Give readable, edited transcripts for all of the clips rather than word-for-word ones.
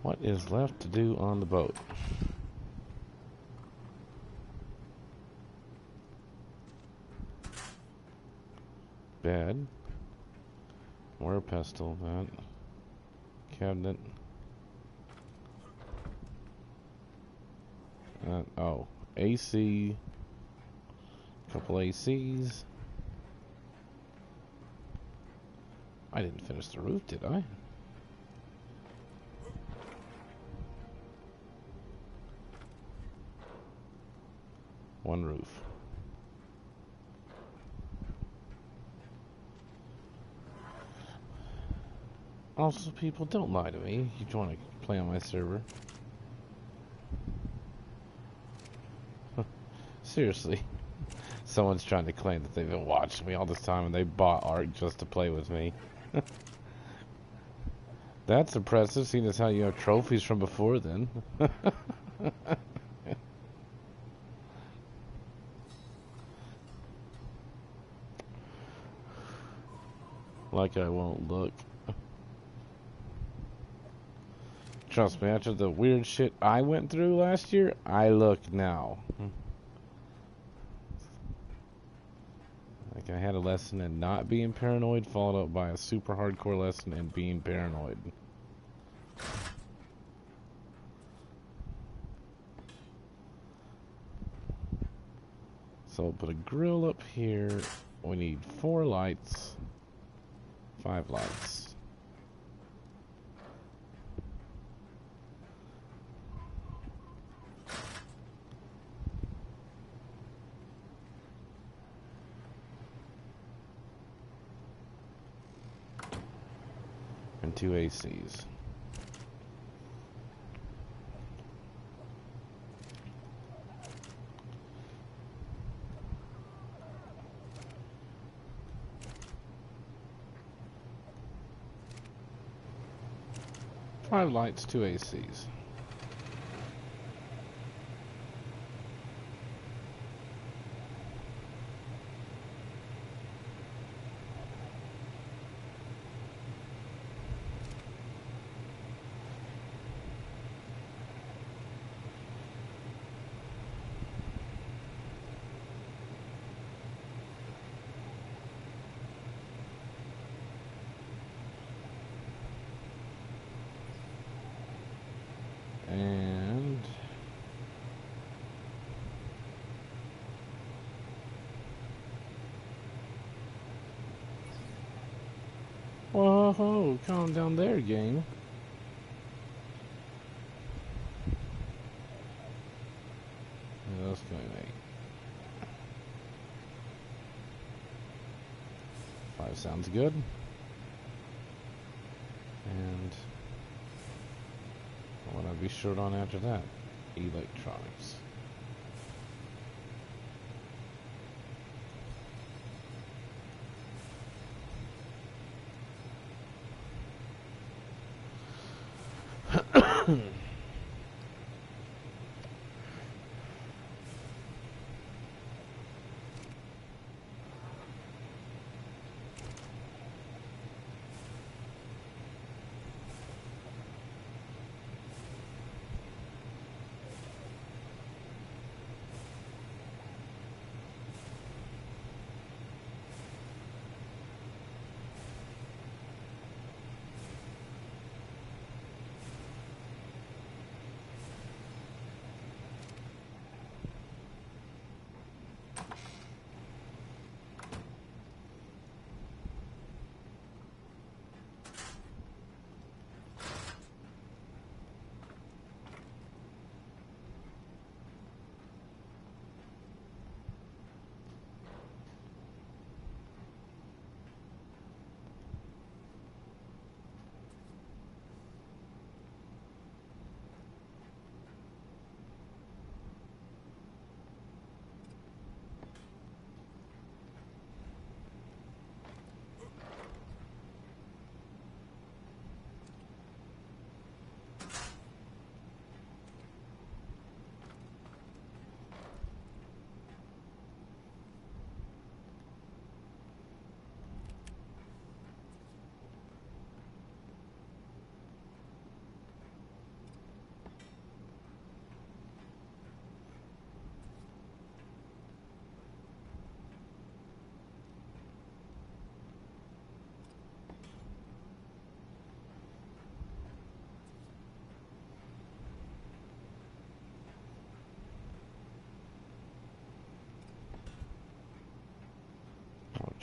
What is left to do on the boat? Bed. More pestle, that. Cabinet. Oh. AC. Couple ACs. I didn't finish the roof, did I? One roof. Also, people, don't lie to me. You want to play on my server. Seriously. Someone's trying to claim that they've been watching me all this time and they bought Ark just to play with me. That's impressive, seeing as how you have trophies from before then. Like I won't look. Trust me, after the weird shit I went through last year, I look now. Like I had a lesson in not being paranoid, followed up by a super hardcore lesson in being paranoid. So we'll put a grill up here. We need 4 lights. 5 lights. And 2 ACs. Five lights, 2 ACs. And whoa, calm down there, game. Yeah, that's going to make 5 sounds good. And what would I be short on after that? Electronics.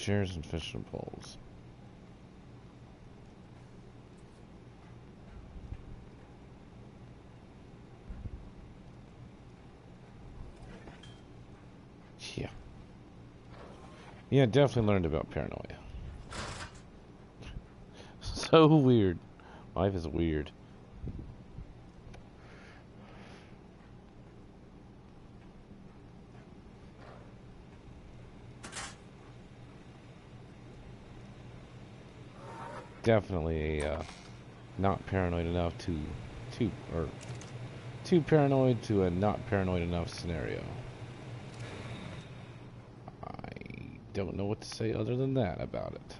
chairs and fishing poles. Yeah. Yeah, definitely learned about paranoia. So weird. Life is weird. Definitely not paranoid enough to or too paranoid to a not paranoid enough scenario. I don't know what to say other than that about it.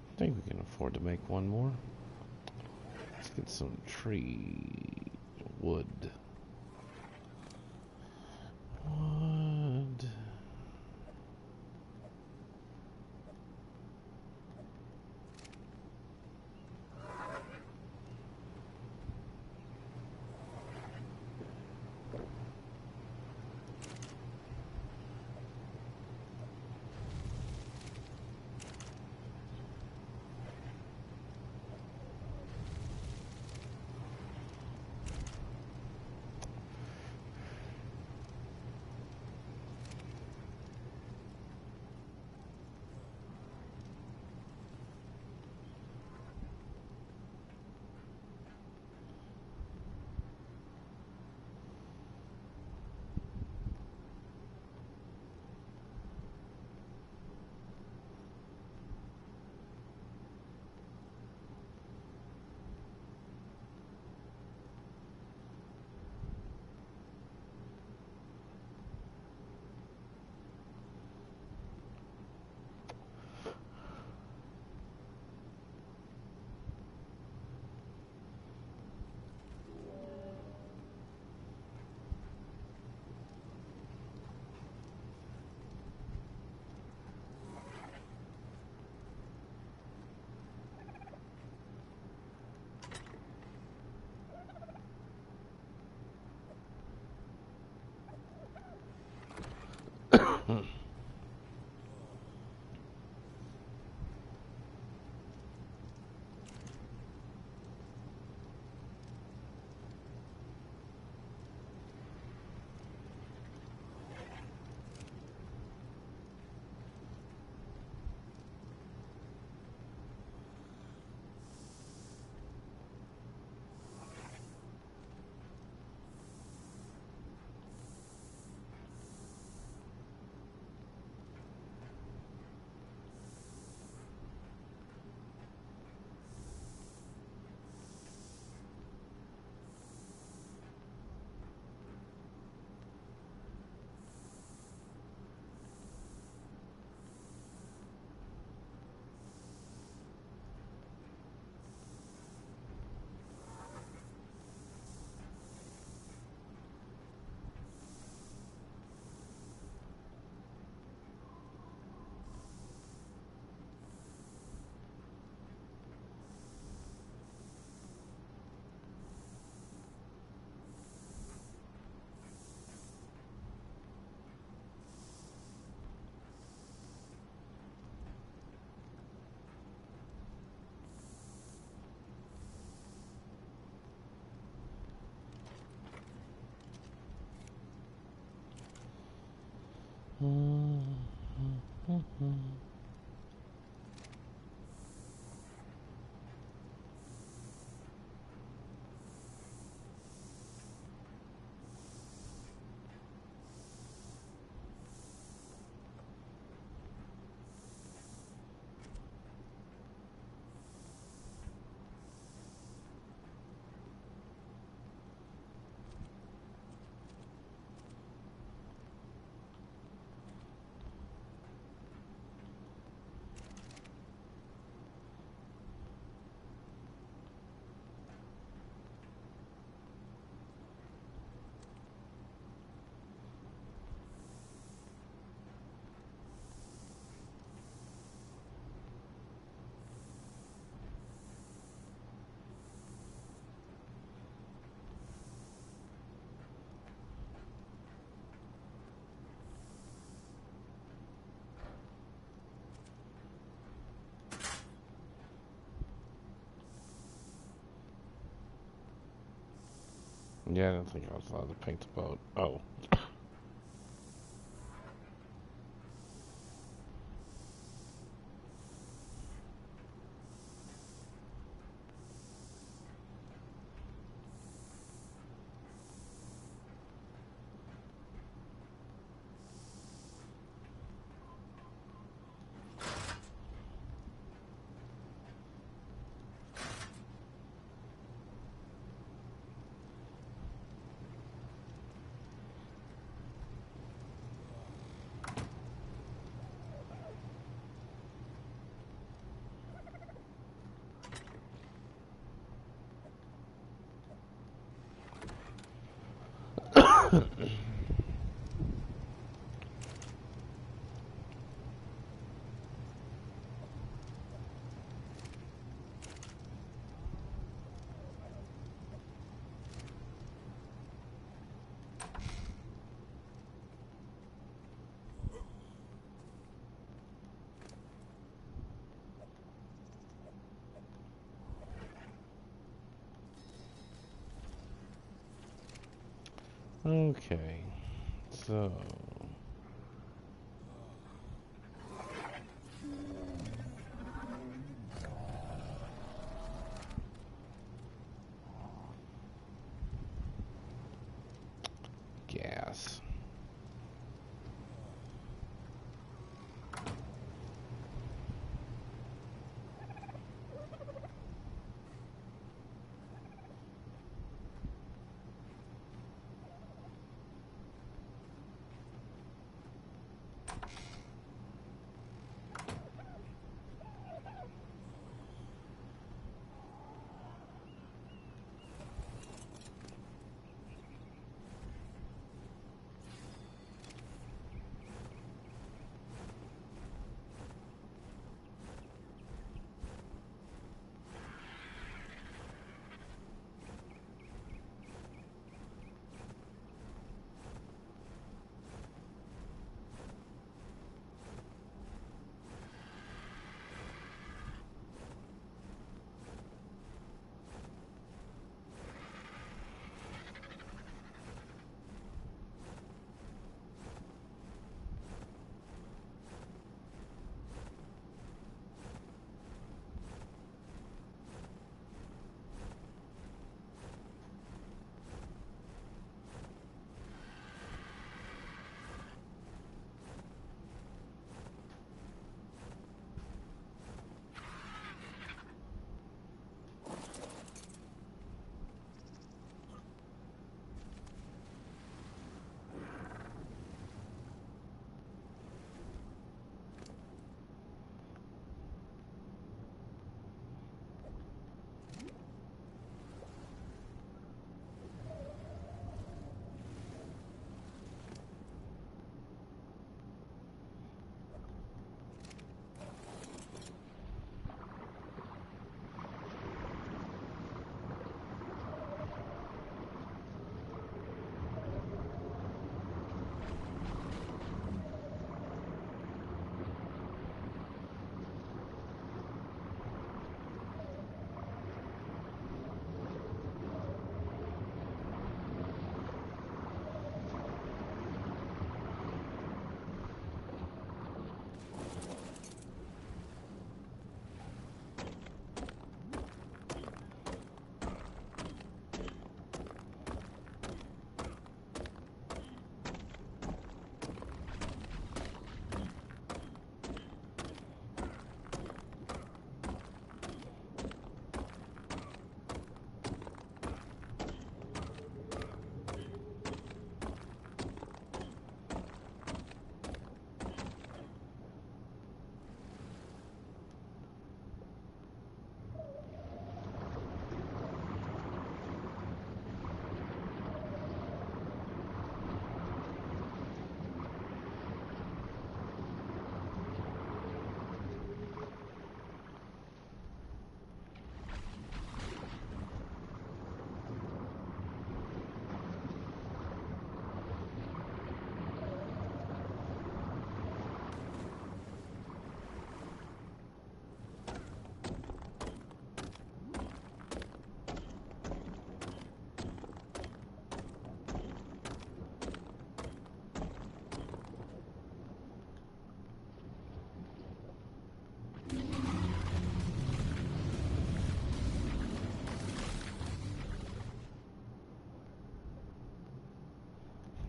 I think we can afford to make one more. Let's get some tree wood. Wood. Yeah, I don't think I was allowed to paint the boat. Oh. Okay. So... gas.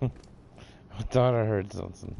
I thought I heard something.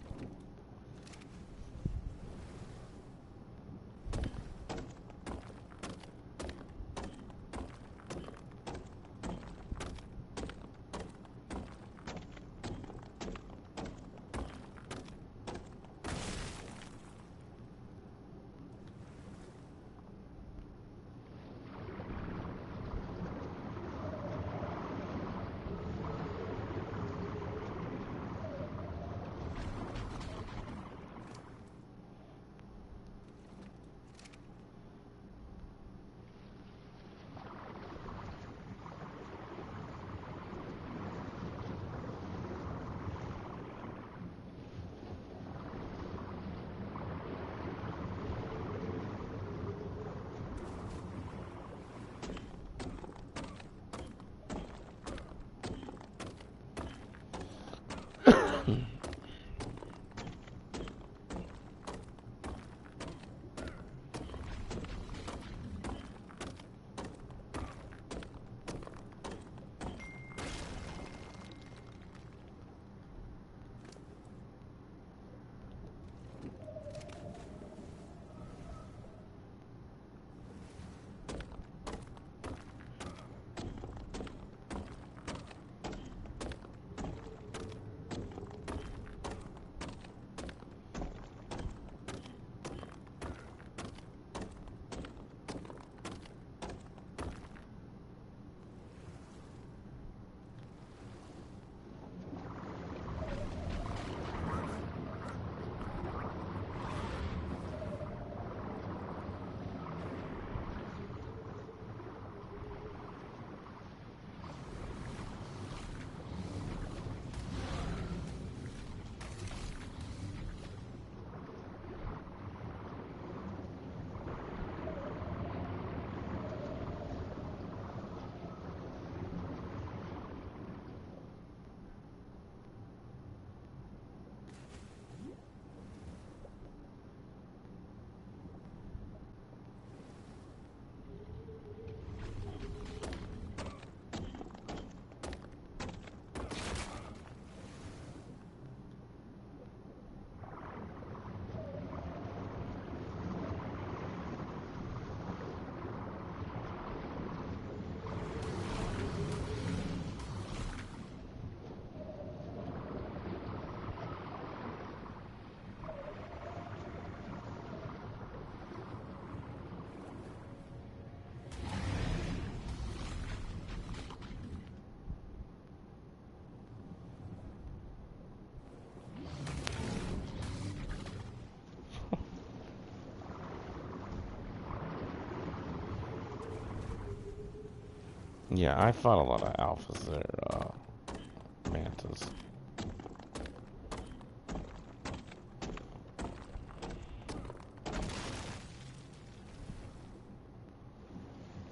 Yeah, I fought a lot of alphas there, mantas.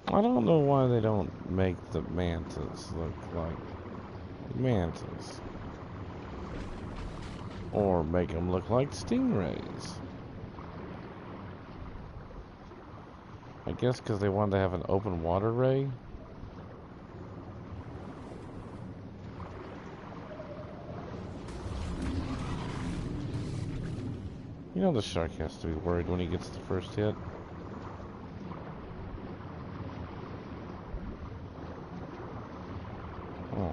I don't know why they don't make the mantas look like mantas. Or make them look like stingrays. I guess because they wanted to have an open water ray. You know the shark has to be worried when he gets the first hit. Oh.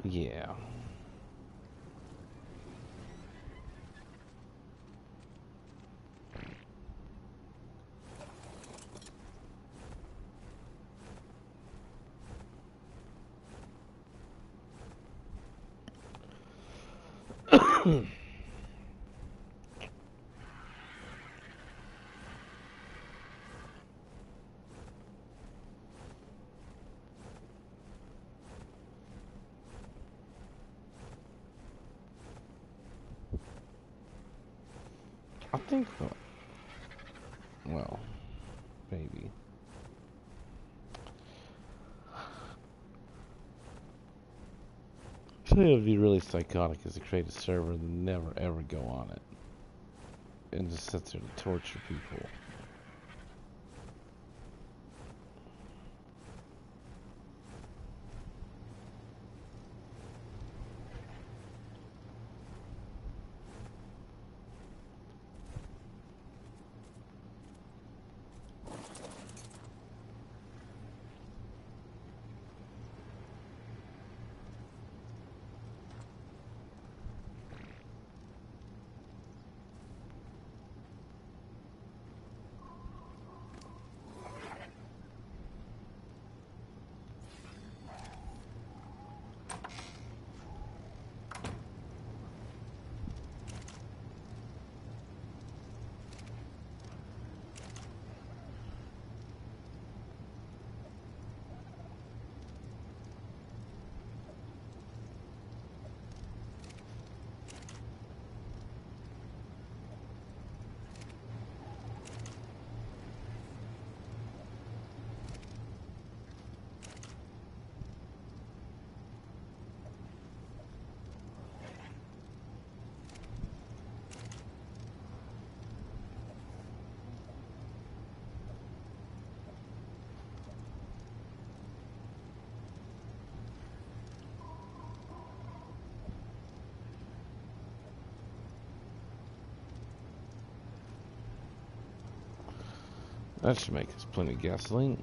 Yeah. I think, well, maybe. I think it would be really psychotic is to create a server and never ever go on it. And just sit there to torture people. That should make us plenty of gasoline.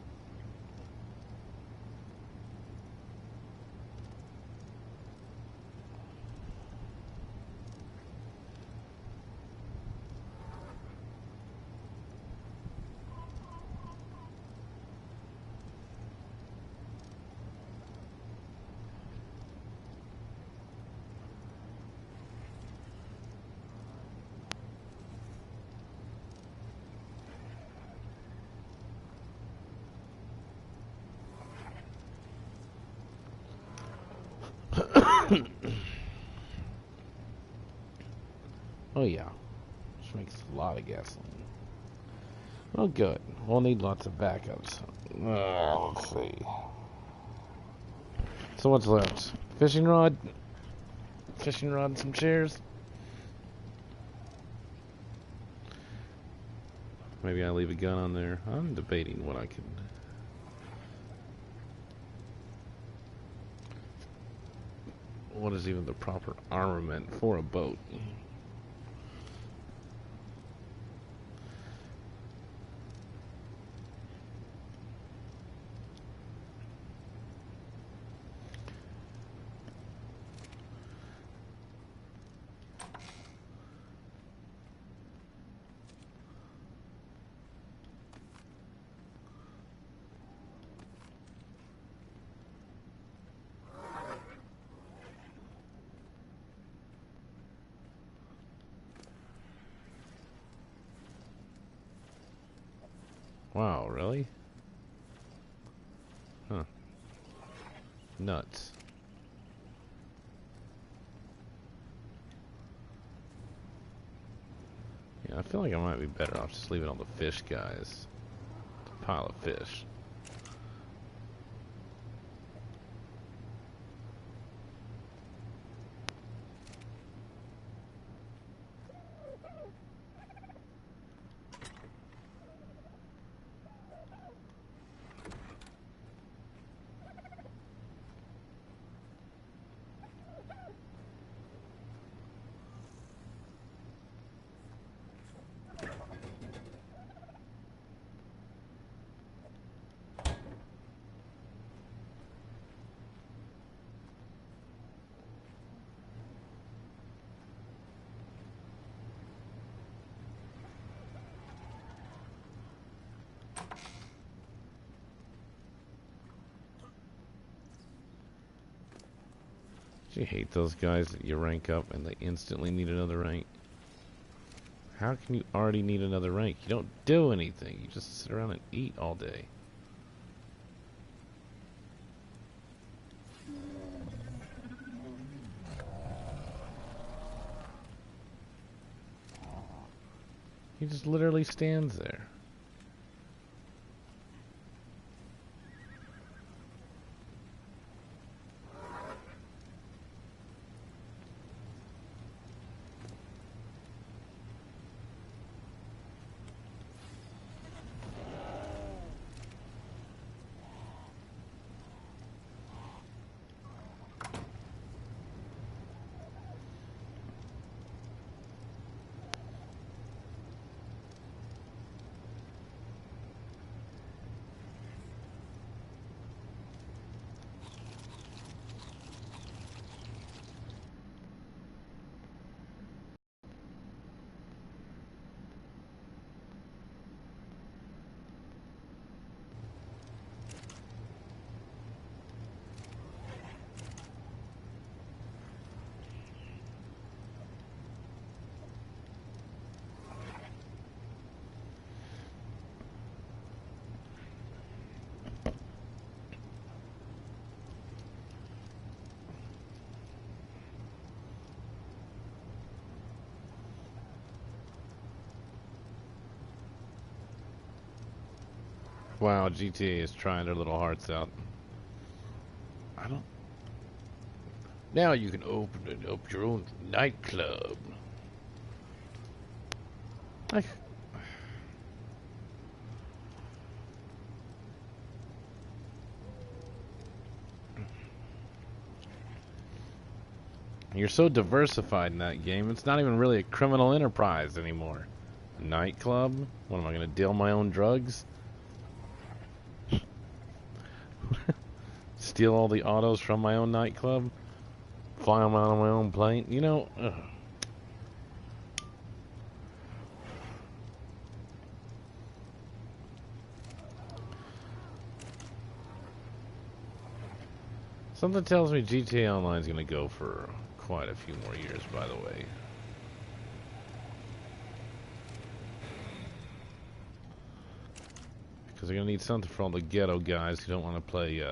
Oh yeah, which makes a lot of gasoline. Well, good. We'll need lots of backups. Let's see. So what's left? Fishing rod and some chairs. Maybe I leave a gun on there. I'm debating what I can. What is even the proper armament for a boat? Wow, really? Huh. Nuts. Yeah, I feel like I might be better off just leaving all the fish guys. Pile of fish. Do you hate those guys that you rank up and they instantly need another rank? How can you already need another rank? You don't do anything. You just sit around and eat all day. He just literally stands there. Wow, GTA is trying their little hearts out. I don't... Now you can open up your own nightclub. Like... You're so diversified in that game, it's not even really a criminal enterprise anymore. A nightclub? What, am I gonna deal my own drugs? Steal all the autos from my own nightclub? Fly them out on my own plane? You know... Ugh. Something tells me GTA Online is gonna go for quite a few more years, by the way. Because they're gonna need something for all the ghetto guys who don't want to play,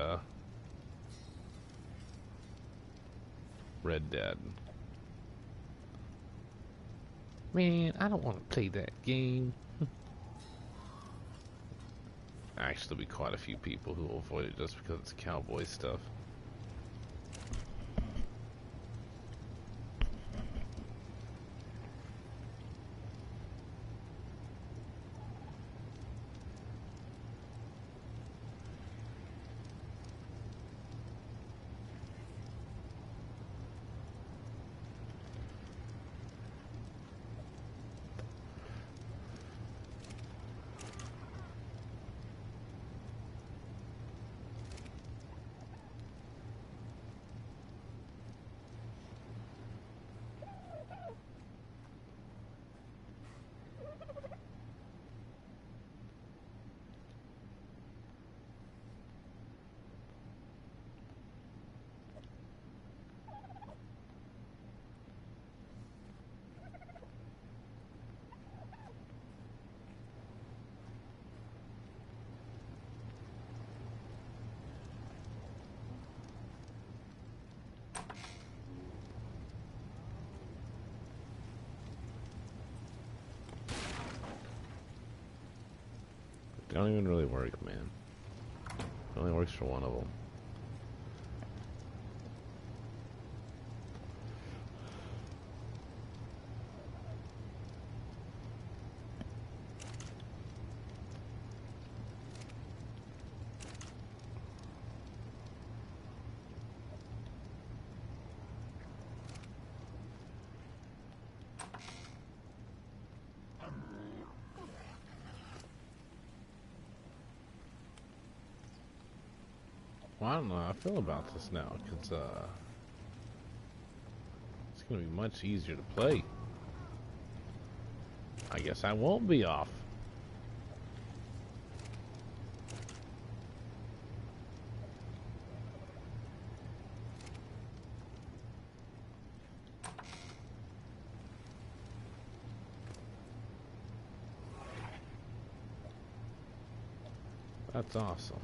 Red Dead. Man, I don't want to play that game. Actually, there'll be quite a few people who will avoid it just because it's cowboy stuff. They don't even really work, man. It only works for one of them. Well, I don't know how I feel about this now, because, it's gonna be much easier to play. I guess I won't be off. That's awesome.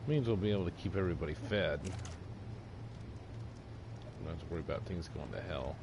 Means we'll be able to keep everybody fed. Don't have to worry about things going to hell.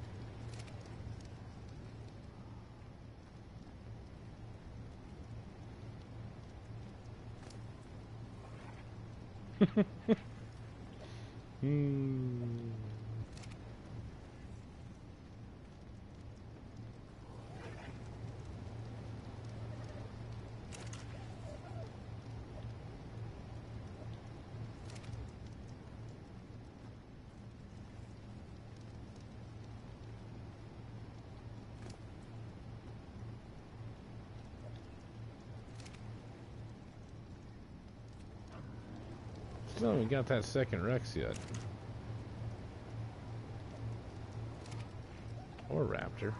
Still haven't got that second Rex yet. Or Raptor.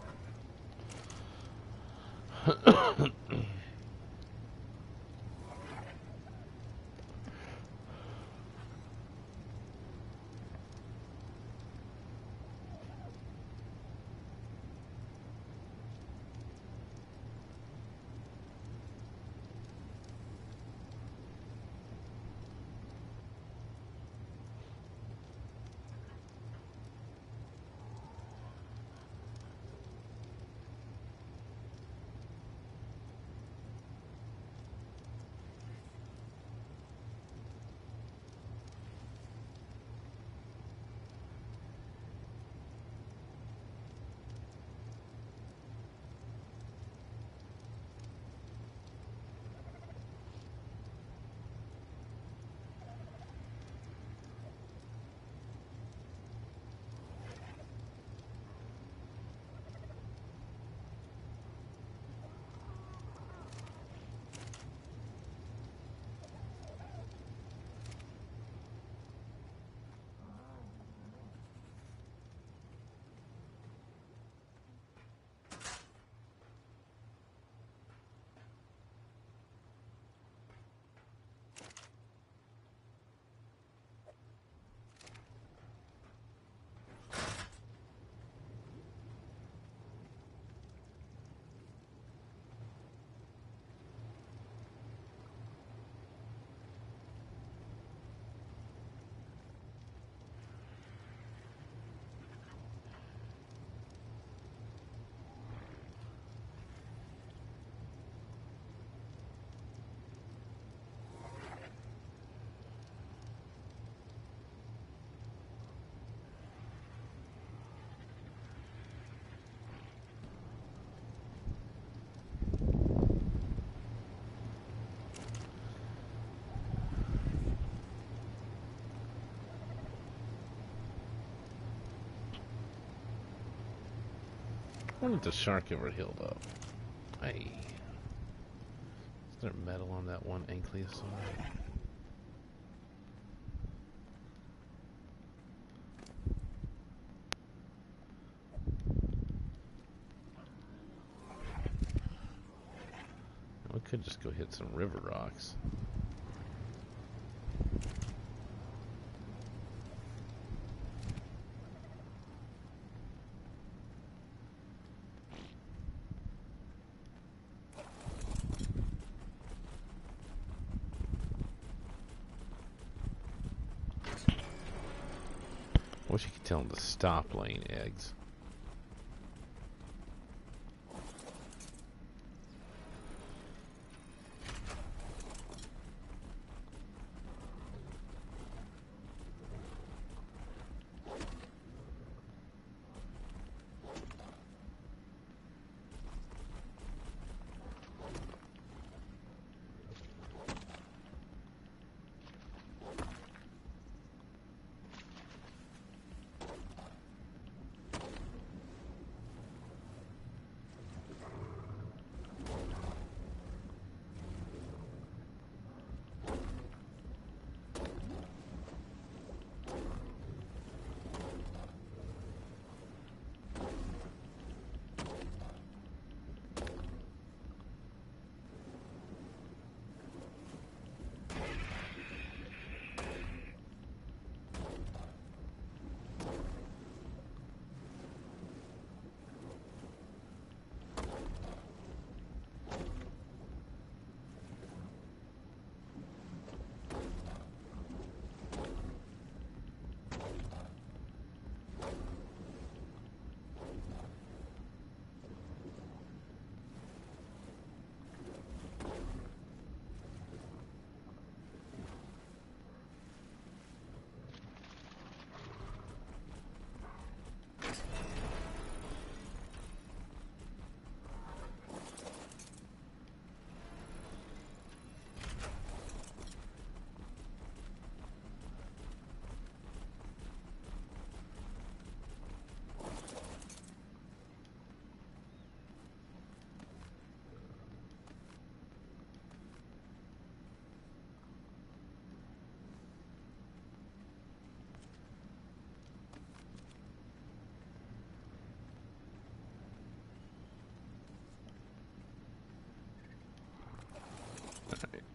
I wonder if the shark ever healed up. Hey. Is there metal on that one ankylosaur? We could just go hit some river rocks. I wish you could tell them to stop laying eggs.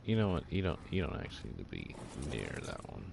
You know what? You don't actually need to be near that one.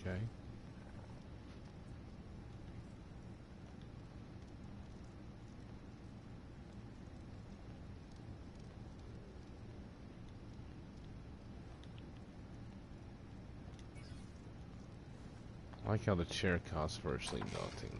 Okay. I like how the chair costs virtually nothing.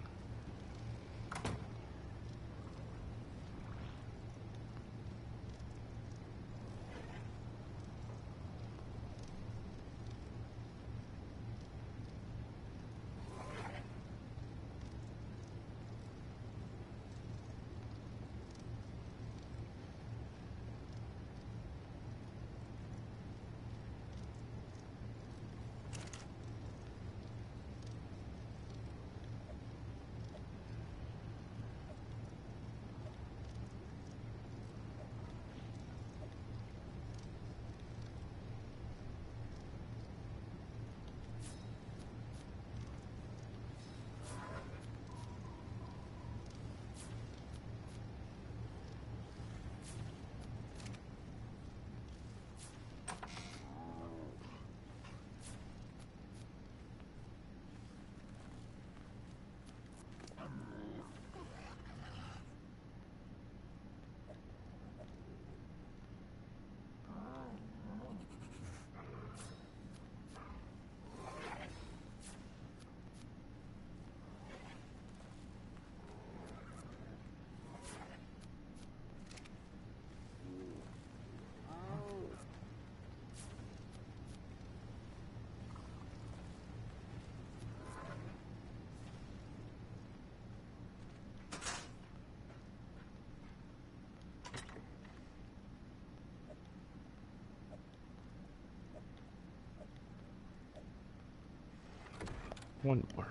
One more.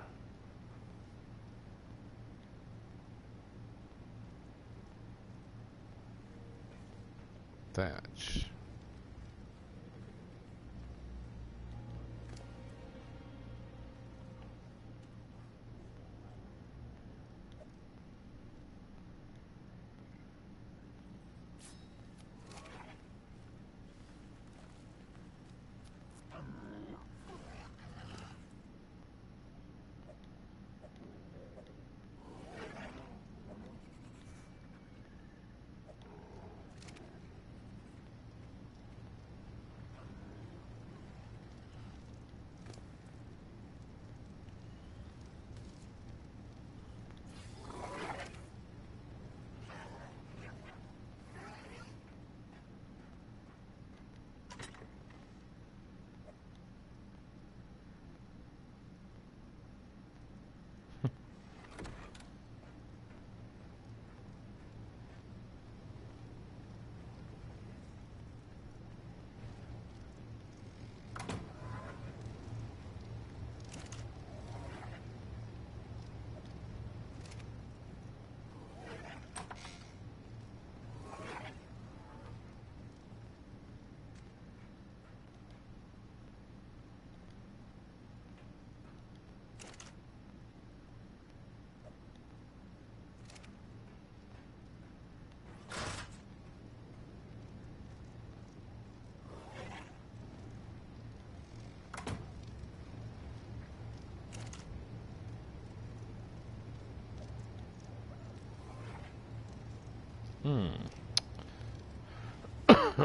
Thatch.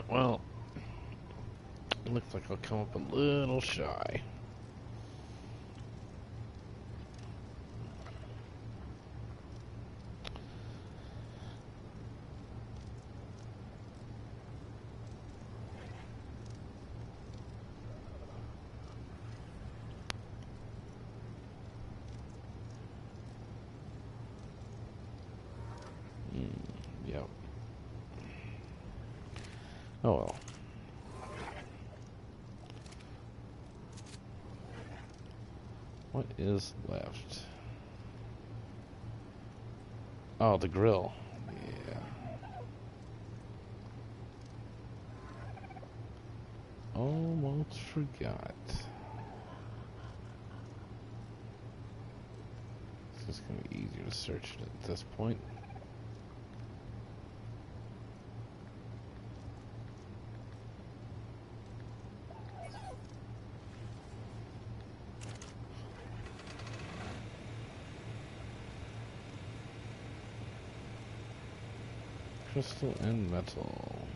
Well, looks like I'll come up a little shy. Yep. Oh well. What is left? Oh, the grill. Yeah. Almost forgot. It's just gonna be easier to search it at this point. Crystal and metal.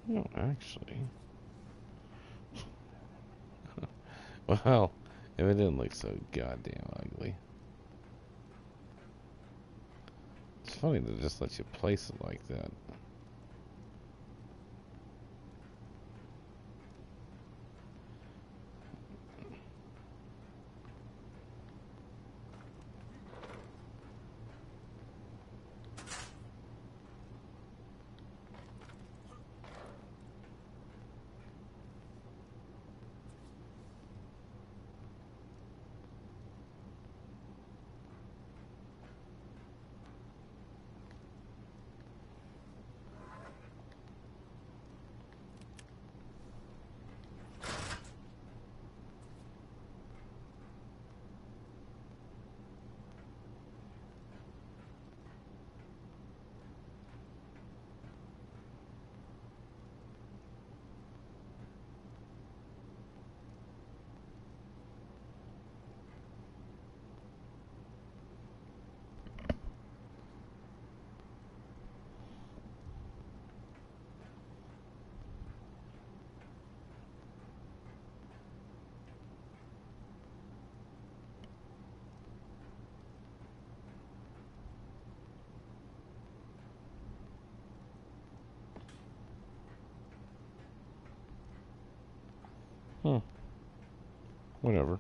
No, actually. Well, if it didn't look so goddamn ugly. It's funny to just let you place it like that. Hmm. Whatever.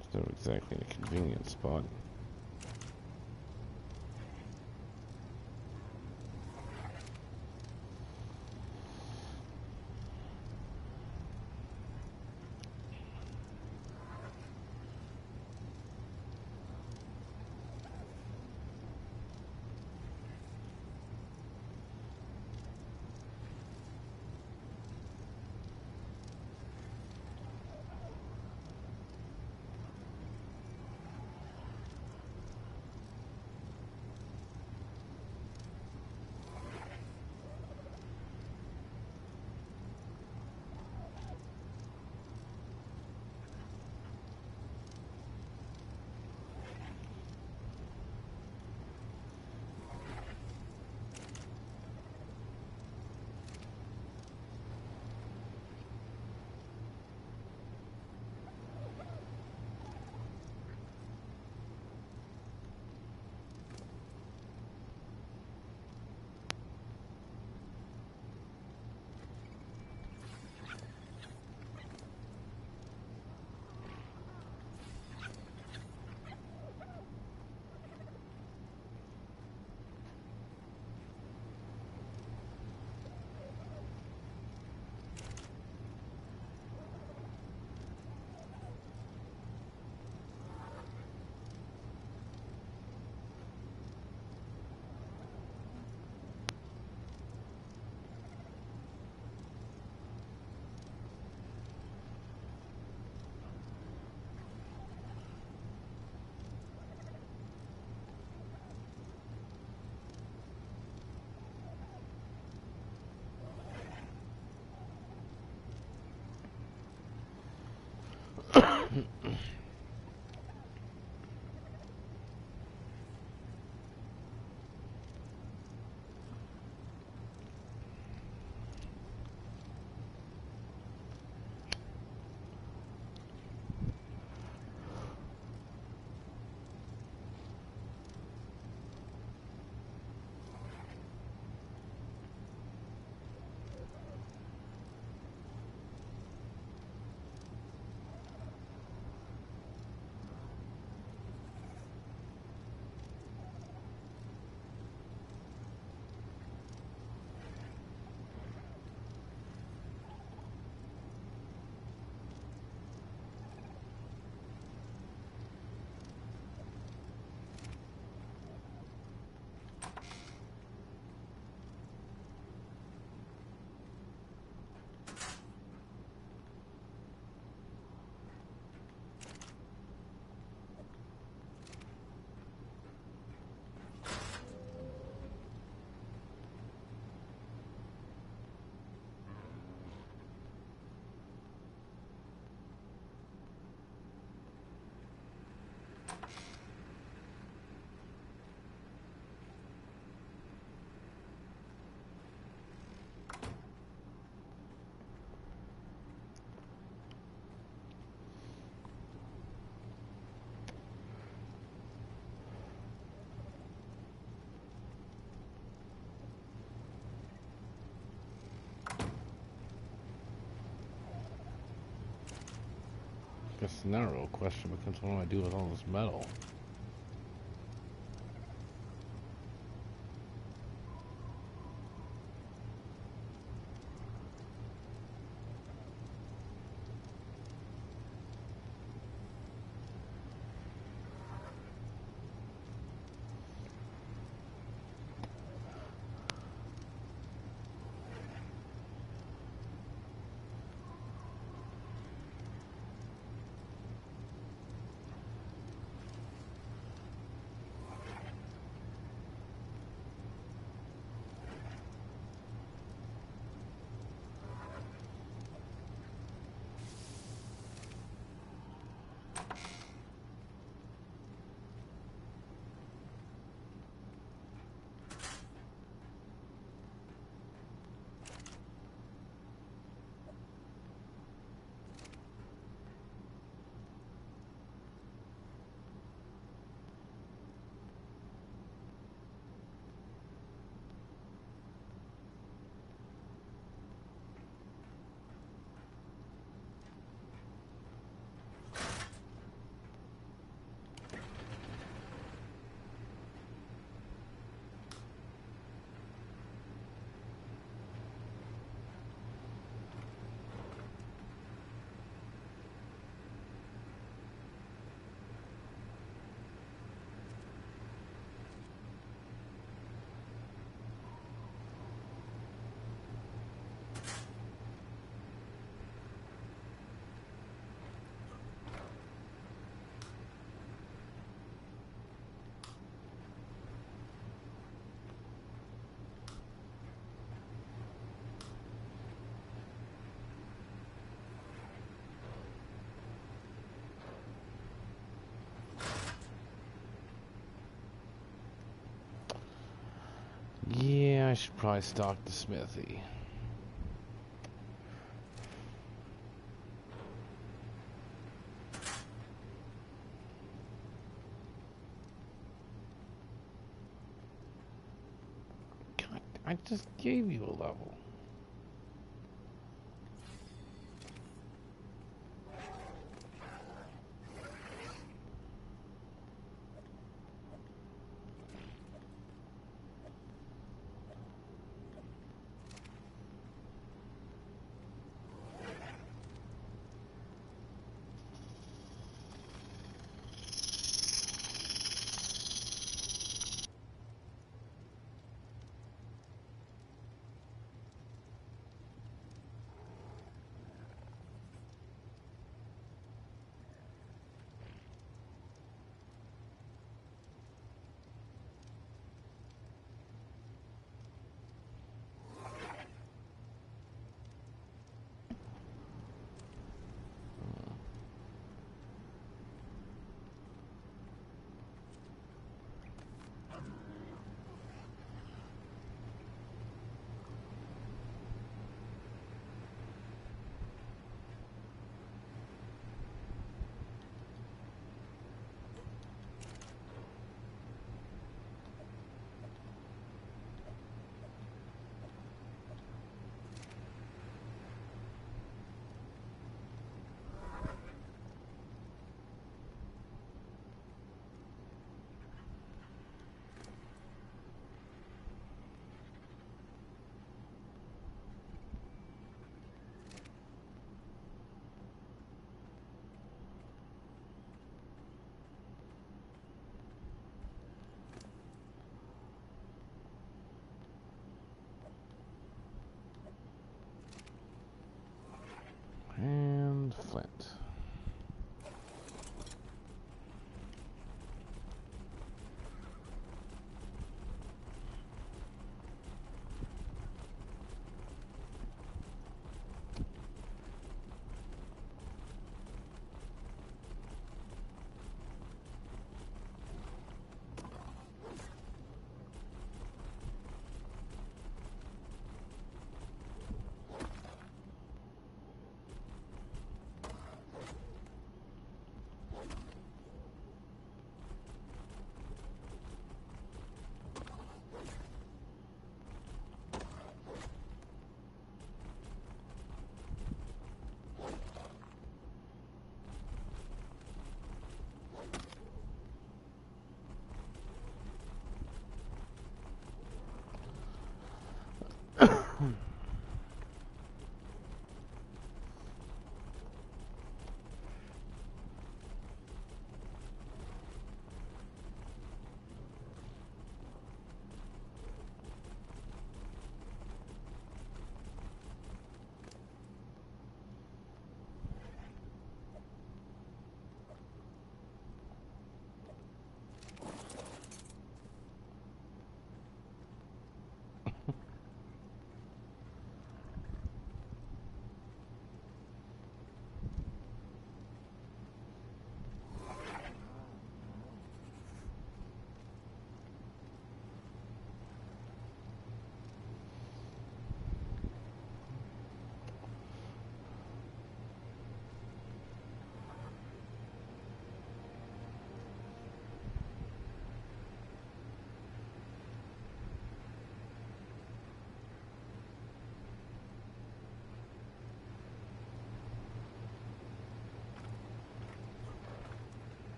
It's not exactly a convenient spot. Guess the now real question becomes, what do I do with all this metal? Yeah, I should probably stock the smithy. God, I just gave you a level.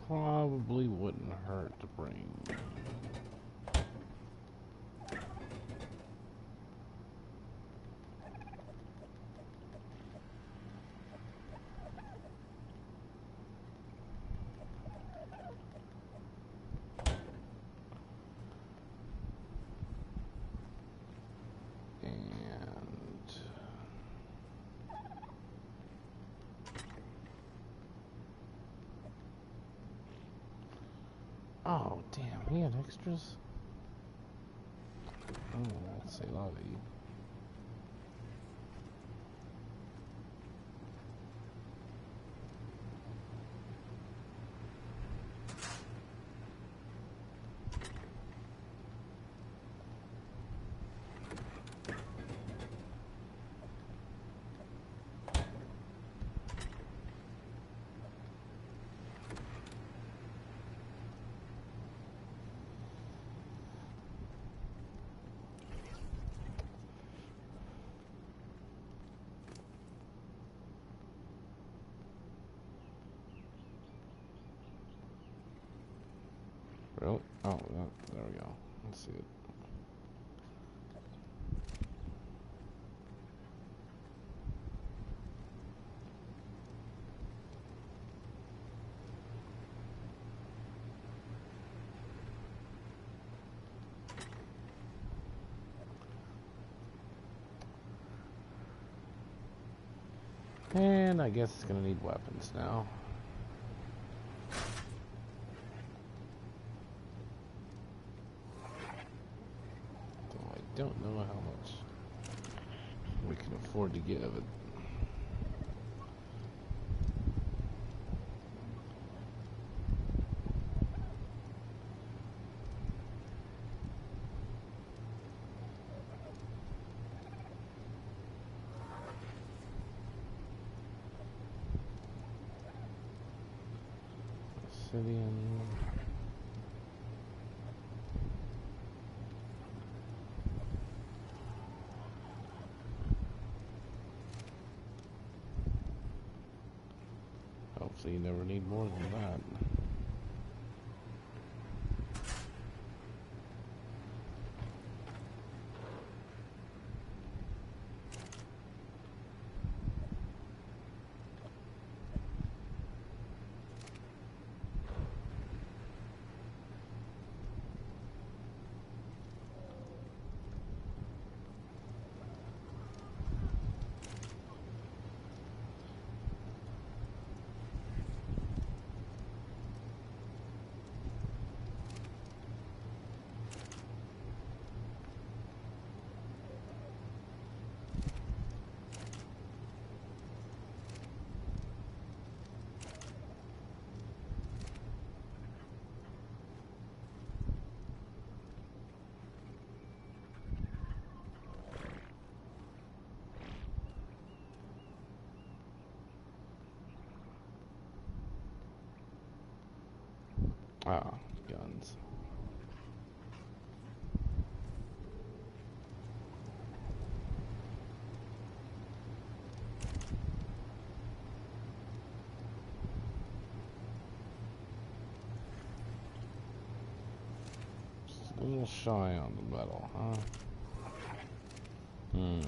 Probably wouldn't hurt to bring. Oh, damn, he had extras? Oh, that's a lot of you. Really? Oh, there we go. Let's see it. And I guess it's gonna need weapons now. Though I don't know how much we can afford to give it. Obsidian. Hopefully you never need more than that. Ah, guns. Just a little shy on the metal, huh? Hmm.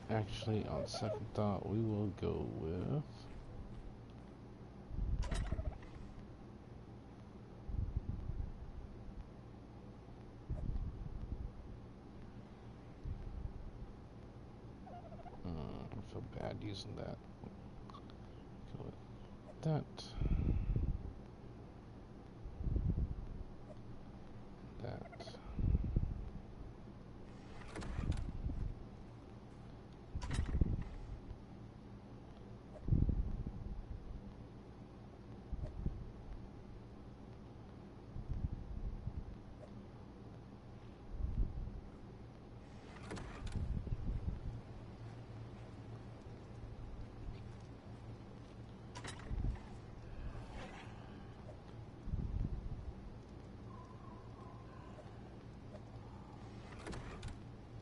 Actually, on second thought, we will go with... I feel bad using that. Go with that. That.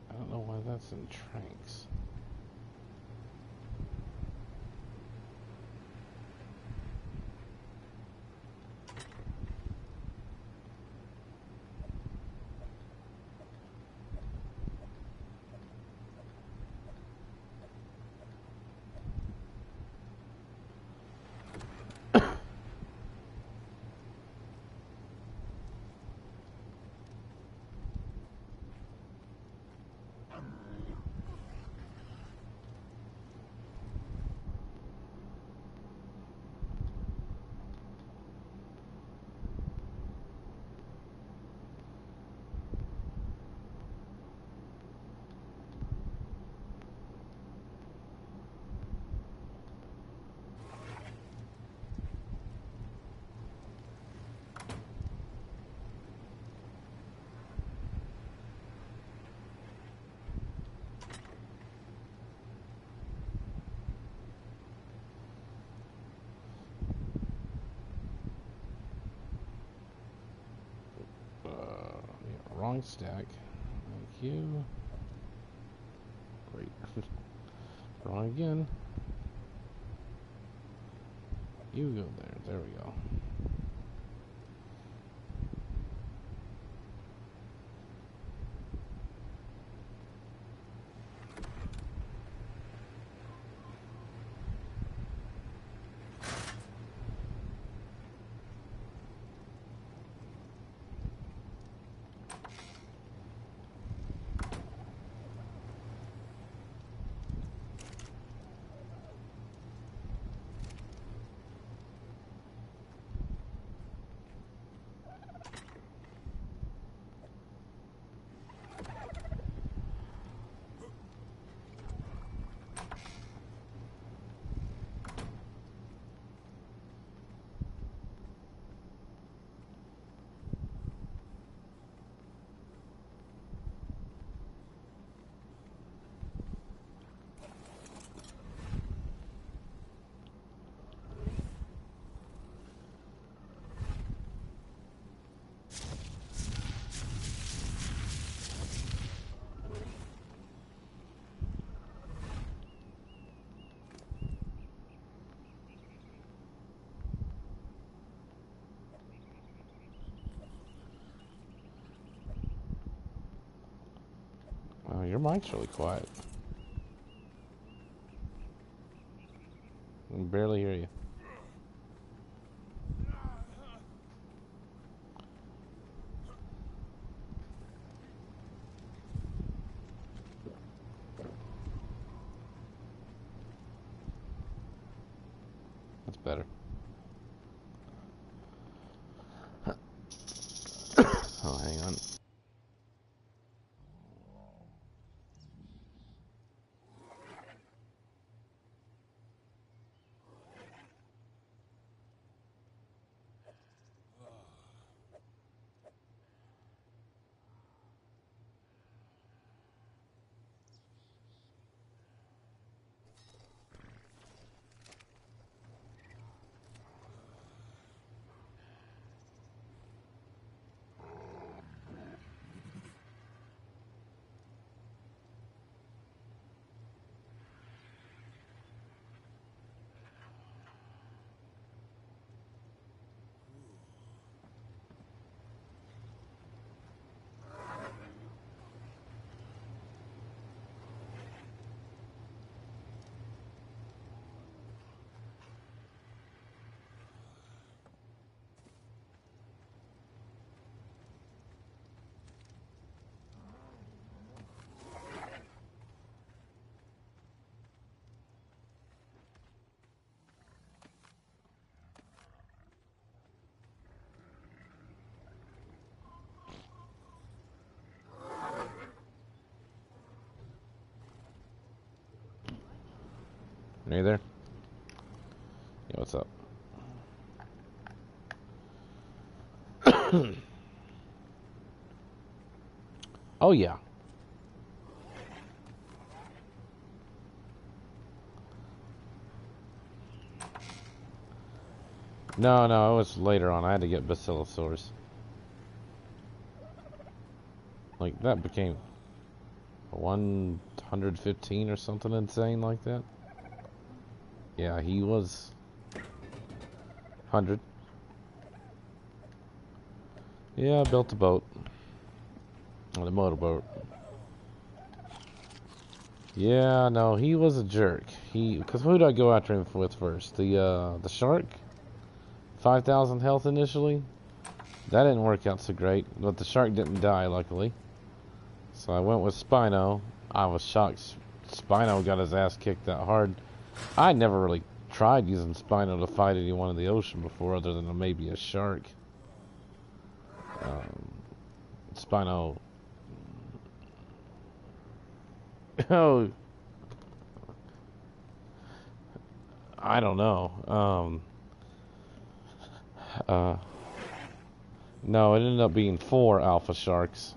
I don't know why that's in Tranks. wrong stack. Thank you. Great. Wrong again. You go there. There we go. Oh, your mic's really quiet. I can barely hear you. That's better. Oh, hang on. Are you there? Yeah, what's up? Oh, yeah. No, it was later on. I had to get Basilosaurus. Like, that became 115 or something insane like that. Yeah, he was 100. Yeah, I built a boat. The motorboat. Yeah, no, he was a jerk. Because who did I go after him with first? The shark? 5,000 health initially? That didn't work out so great, but the shark didn't die, luckily. So I went with Spino. I was shocked Spino got his ass kicked that hard. I never really tried using Spino to fight anyone in the ocean before, other than maybe a shark. Spino... Oh... I don't know. No, it ended up being 4 alpha sharks.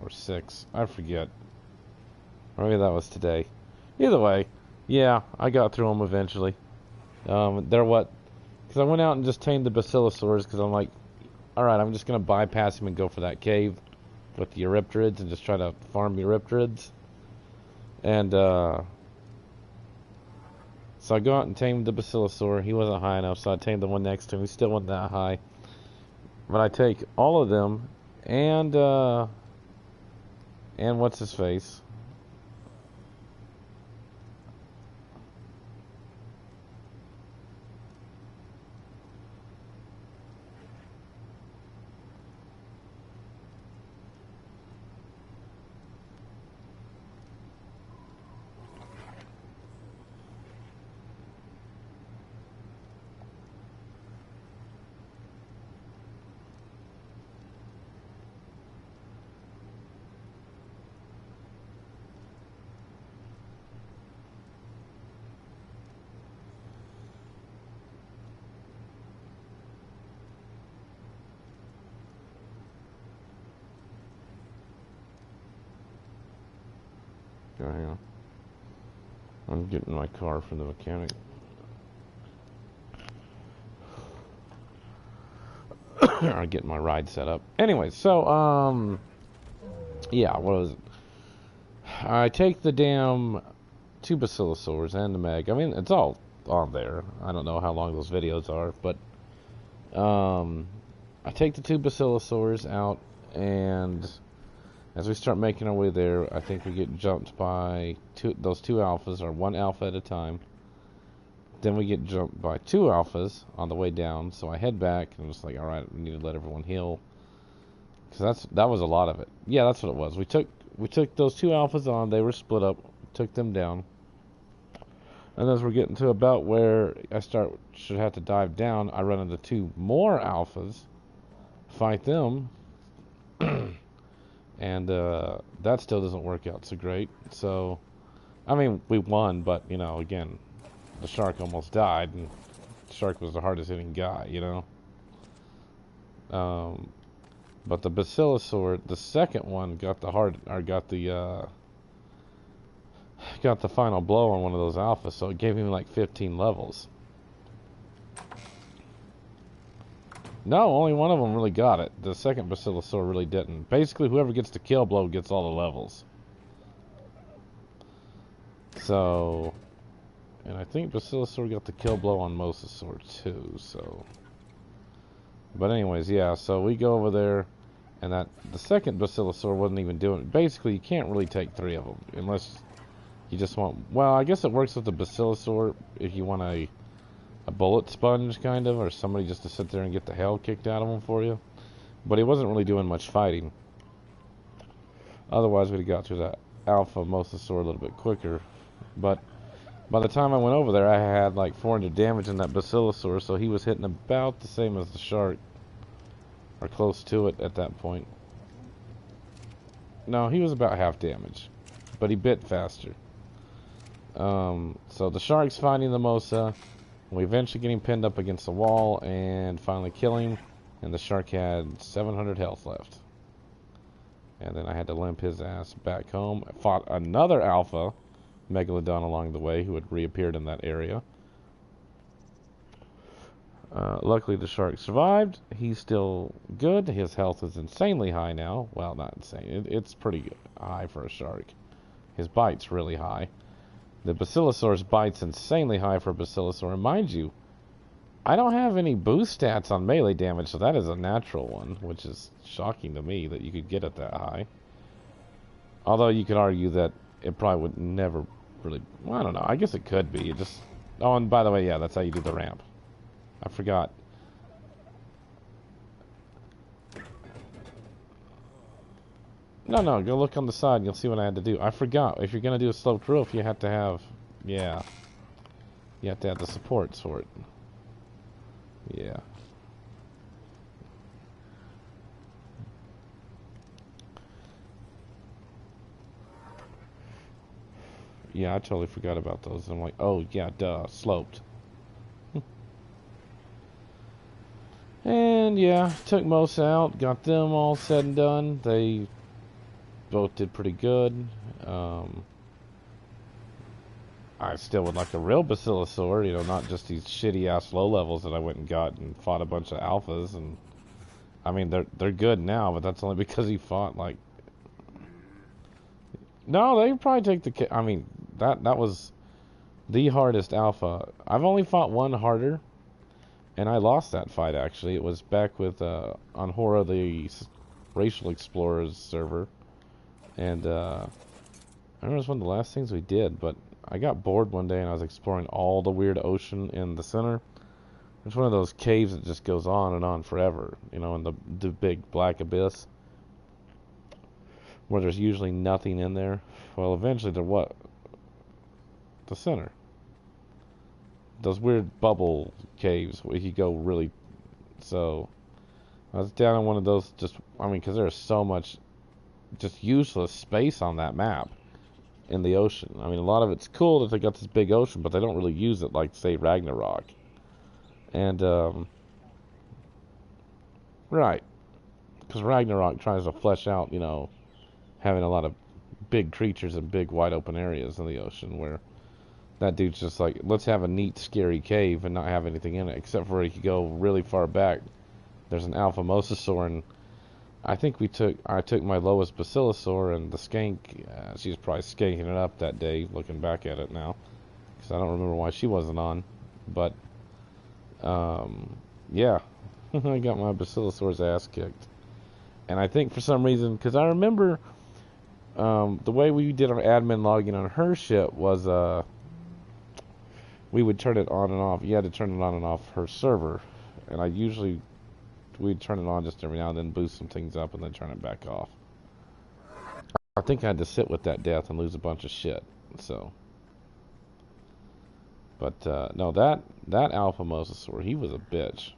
Or 6. I forget. Or maybe that was today. Either way, yeah, I got through them eventually. They're what... Because I went out and just tamed the Basilosaurs, because I'm like, alright, I'm just going to bypass him and go for that cave. with the Eurypterids and just try to farm Eurypterids. And so I go out and tame the Basilosaur. He wasn't high enough, so I tamed the one next to him. He still wasn't that high. But I take all of them and what's his face? Hang on. I'm getting my car from the mechanic. Or getting my ride set up. Anyway, so, yeah, what was it? I take the damn 2 Basilosaurs and the Meg. I mean, it's all on there. I don't know how long those videos are, but, I take the 2 Basilosaurs out, and as we start making our way there, I think we get jumped by those 2 alphas, or 1 alpha at a time. Then we get jumped by 2 alphas on the way down, so I head back, and I'm just like, alright, we need to let everyone heal. Because that was a lot of it. Yeah, that's what it was. We took those 2 alphas on, they were split up, took them down. And as we're getting to about where I should have to dive down, I run into 2 more alphas, fight them, and that still doesn't work out so great. So, I mean, we won, but, you know, again, the shark almost died, and the shark was the hardest hitting guy, you know. But the Basilosaur, the second one, got the final blow on one of those alphas, so it gave him like 15 levels. No, only one of them really got it. The second Basilosaur really didn't. Basically, whoever gets the kill blow gets all the levels. So, and I think Basilosaur got the kill blow on Mosasaur too, so. But anyways, yeah, so we go over there, and the second Basilosaur wasn't even doing it. Basically, you can't really take 3 of them, unless you just want, well, I guess it works with the Basilosaur if you want a bullet sponge, kind of, or somebody just to sit there and get the hell kicked out of them for you. But he wasn't really doing much fighting. Otherwise, we'd have got through that alpha Mosasaur a little bit quicker. But by the time I went over there, I had like 400 damage in that Basilosaur, so he was hitting about the same as the shark, or close to it at that point. No, he was about half damage, but he bit faster. So the shark's fighting the Mosa. We eventually get him pinned up against the wall and finally kill him, and the shark had 700 health left. And then I had to limp his ass back home. I fought another alpha Megalodon along the way who had reappeared in that area. Luckily the shark survived. He's still good. His health is insanely high now. Well, not insane. It's pretty high for a shark. His bite's really high. The Basilosaur's bite's insanely high for a Basilosaur. And mind you, I don't have any boost stats on melee damage, so that is a natural one, which is shocking to me that you could get it that high. Although you could argue that it probably would never really, well, I don't know, I guess it could be. It just, oh, and by the way, yeah, that's how you do the ramp. I forgot. No, go look on the side and you'll see what I had to do. I forgot. If you're going to do a sloped roof, you have to have, yeah. You have to have the supports for it. Yeah. Yeah, I totally forgot about those. I'm like, oh, yeah, duh, sloped. And, yeah, took most out. Got them all said and done. They both did pretty good. I still would like a real Basilosaur, you know, not just these shitty-ass low levels that I went and got and fought a bunch of alphas. And I mean, they're good now, but that's only because he fought, like, No, they probably take the. I mean, that was the hardest alpha. I've only fought one harder, and I lost that fight actually. It was back with on Hora, the Racial Explorers server, and I remember it was one of the last things we did. But I got bored one day and I was exploring all the weird ocean in the center. It's one of those caves that just goes on and on forever, you know, in the big black abyss where there's usually nothing in there. Well, eventually there what? The center. Those weird bubble caves where you go really. So I was down in one of those. Just I mean, because there's so much just useless space on that map in the ocean. I mean, a lot of it's cool that they got this big ocean, but they don't really use it like say Ragnarok. And right, because Ragnarok tries to flesh out, you know, having a lot of big creatures and big wide open areas in the ocean, where that dude's just like, let's have a neat scary cave and not have anything in it, except for if you go really far back, there's an alpha mosasaur, and I think I took my lowest basilosaur, and the skank, she's probably skanking it up that day, looking back at it now, because I don't remember why she wasn't on, but, yeah, I got my basilosaur's ass kicked, and I think for some reason, because I remember, the way we did our admin login on her ship was, we would turn it on and off. You had to turn it on and off her server, and we'd turn it on just every now and then, boost some things up, and then turn it back off. I think I had to sit with that death and lose a bunch of shit. So, but no, that alpha mosasaur, he was a bitch.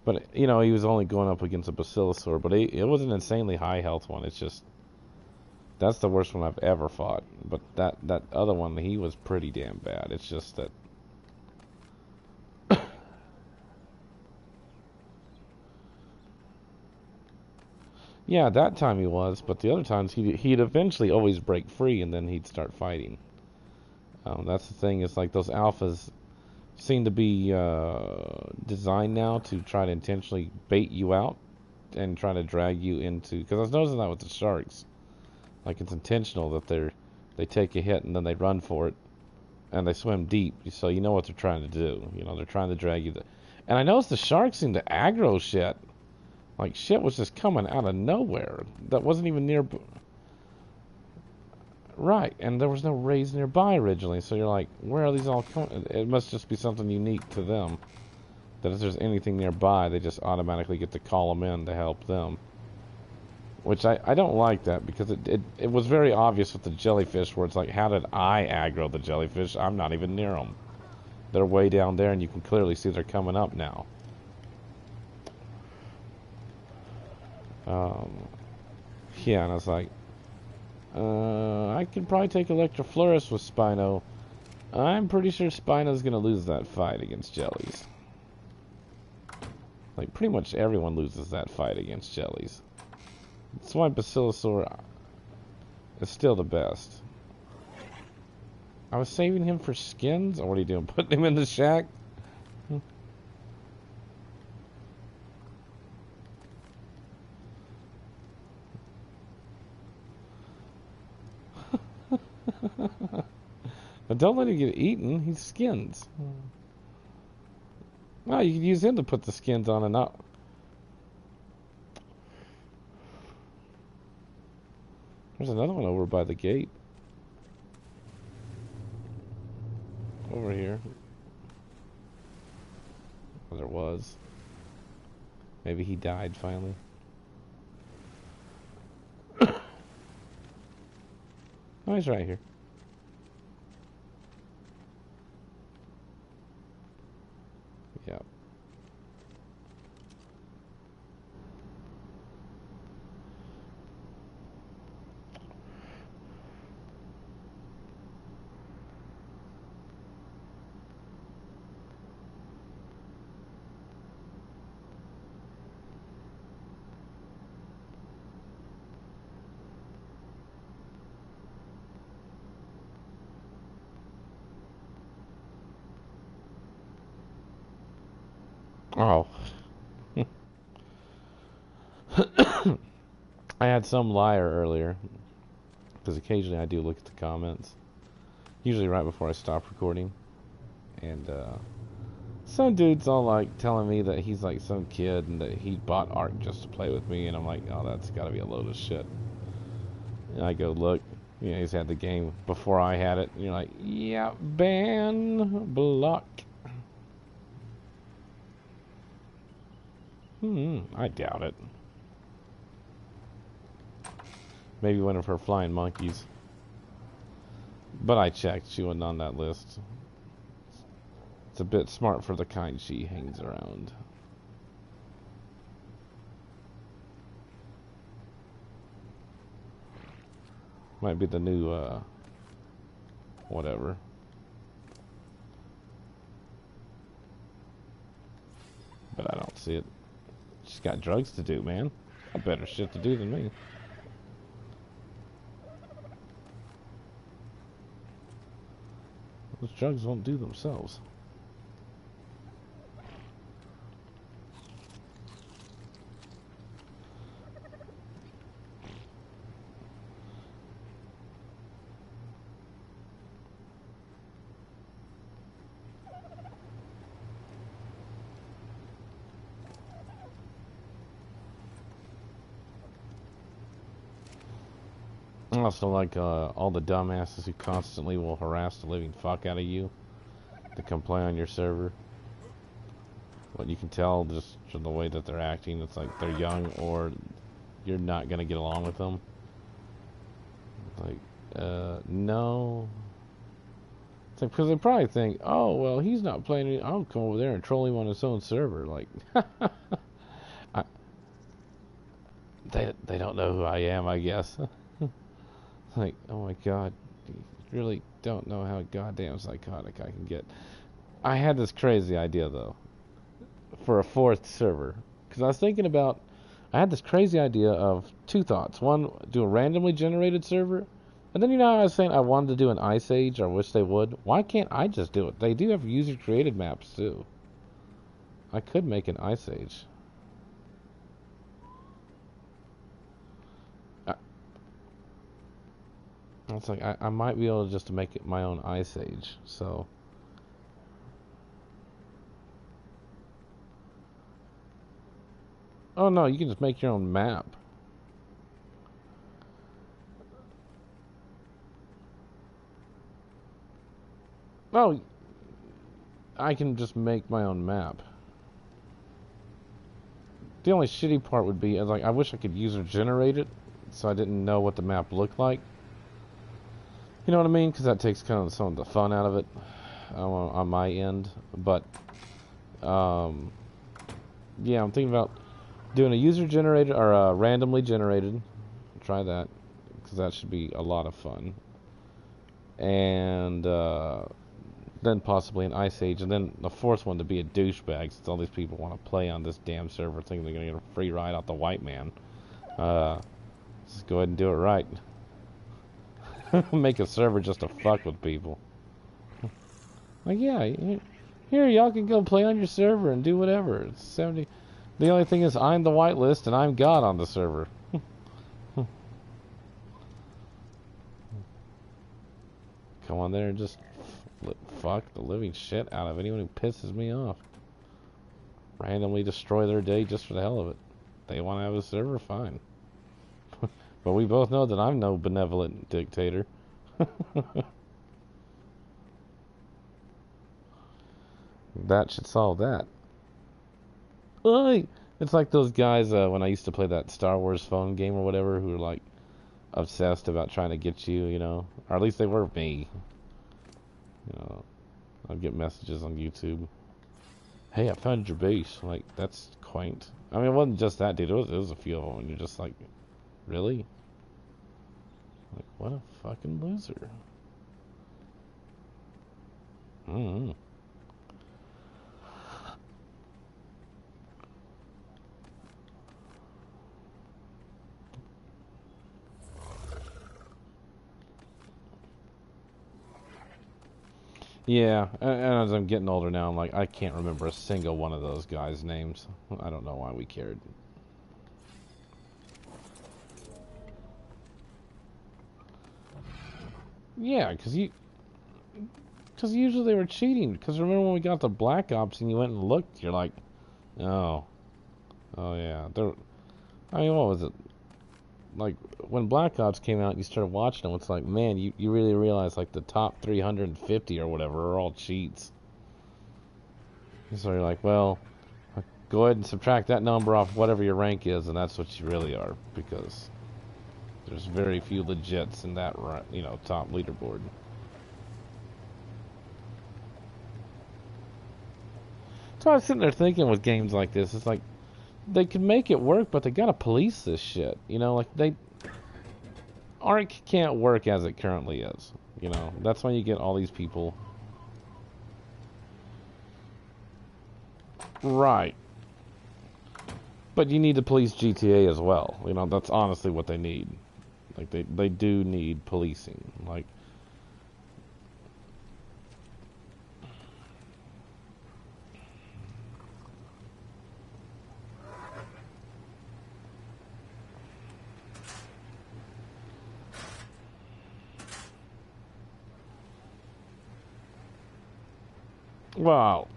But you know, he was only going up against a basilosaur, but it was an insanely high health one. It's just that's the worst one I've ever fought. But that other one, he was pretty damn bad. It's just that. Yeah, that time he was, but the other times he'd eventually always break free, and then he'd start fighting. That's the thing. Is like those alphas seem to be designed now to try to intentionally bait you out and try to drag you into. Because I was noticing that with the sharks, like it's intentional that they take a hit and then they run for it, and they swim deep, so you know what they're trying to do. You know, they're trying to drag you. And I noticed the sharks seem to aggro shit. Like, shit was just coming out of nowhere. That wasn't even near. Right, and there was no rays nearby originally, so you're like, where are these all coming? It must just be something unique to them. That if there's anything nearby, they just automatically get to call them in to help them. Which I don't like that, because it was very obvious with the jellyfish, where it's like, how did I aggro the jellyfish? I'm not even near them. They're way down there, and you can clearly see they're coming up now. Yeah, and I was like, I could probably take Electroflorus with Spino. I'm pretty sure Spino's gonna lose that fight against jellies. Like, pretty much everyone loses that fight against jellies. That's why Basilosaur is still the best. I was saving him for skins? Or what are you doing? Putting him in the shack? But don't let him get eaten. He's skins. Well, you could use him to put the skins on and up. There's another one over by the gate. Over here. Well, there was. Maybe he died finally. Oh, he's right here. Yeah. Oh. I had some liar earlier. because occasionally I do look at the comments. Usually right before I stop recording. And, some dude's all like telling me that he's like some kid and that he bought Ark just to play with me, and I'm like, oh, that's gotta be a load of shit. And I go look, you know, he's had the game before I had it, and you're like, yeah, ban, block. I doubt it. Maybe one of her flying monkeys. But I checked, she wasn't on that list. It's a bit smart for the kind she hangs around. Might be the new, whatever. But I don't see it. She's got drugs to do, man. Got better shit to do than me. Those drugs won't do themselves. I also like all the dumbasses who constantly will harass the living fuck out of you to come play on your server. What you can tell just from the way that they're acting, it's like they're young or you're not gonna get along with them. Like, no. It's like, because they probably think, oh, well, he's not playing it. I'll come over there and troll him on his own server. Like, they don't know who I am, I guess. Like, oh my god, you really don't know how goddamn psychotic I can get. I had this crazy idea, though, for a fourth server. Because I was thinking about, I had this crazy idea of two thoughts. One, do a randomly generated server. And then, you know, I was saying I wanted to do an Ice Age, or wish they would. Why can't I just do it? They do have user-created maps, too. I could make an Ice Age. It's like, I might be able to just make it my own Ice Age, so. Oh no, you can just make your own map. Oh, I can just make my own map. The only shitty part would be, like, I wish I could user generate it, so I didn't know what the map looked like. You know what I mean? Because that takes kind of some of the fun out of it on my end. But, yeah, I'm thinking about doing a user-generated or a randomly generated. Try that, because that should be a lot of fun. And then possibly an Ice Age, and then the fourth one to be a douchebag, since all these people want to play on this damn server, thinking they're going to get a free ride out the white man. Just go ahead and do it right. Make a server just to fuck with people. Like, yeah, here, y'all can go play on your server and do whatever. It's 70. The only thing is, I'm the whitelist and I'm God on the server. Come on there and just fuck the living shit out of anyone who pisses me off. Randomly destroy their day just for the hell of it. They want to have a server, fine. But we both know that I'm no benevolent dictator. That should solve that. It's like those guys when I used to play that Star Wars phone game or whatever, who were like obsessed about trying to get you, you know, or at least they were me. You know, I'd get messages on YouTube. Hey, I found your base. Like, that's quaint. I mean, it wasn't just that, dude. It was a few of them, and you're just like, really? Like, what a fucking loser. Yeah, and as I'm getting older now, I'm like, I can't remember a single one of those guys' names. I don't know why we cared. Yeah, because usually they were cheating. Because remember when we got the Black Ops and you went and looked, you're like, oh, oh yeah. I mean, what was it? Like when Black Ops came out, and you started watching them. It's like, man, you really realize like the top 350 or whatever are all cheats. And so you're like, well, go ahead and subtract that number off whatever your rank is, and that's what you really are, because there's very few legits in that, top leaderboard. So I was sitting there thinking with games like this, it's like they can make it work, but they gotta police this shit. Like Arc can't work as it currently is. That's why you get all these people. Right. But you need to police GTA as well. That's honestly what they need. Like they do need policing. Like well,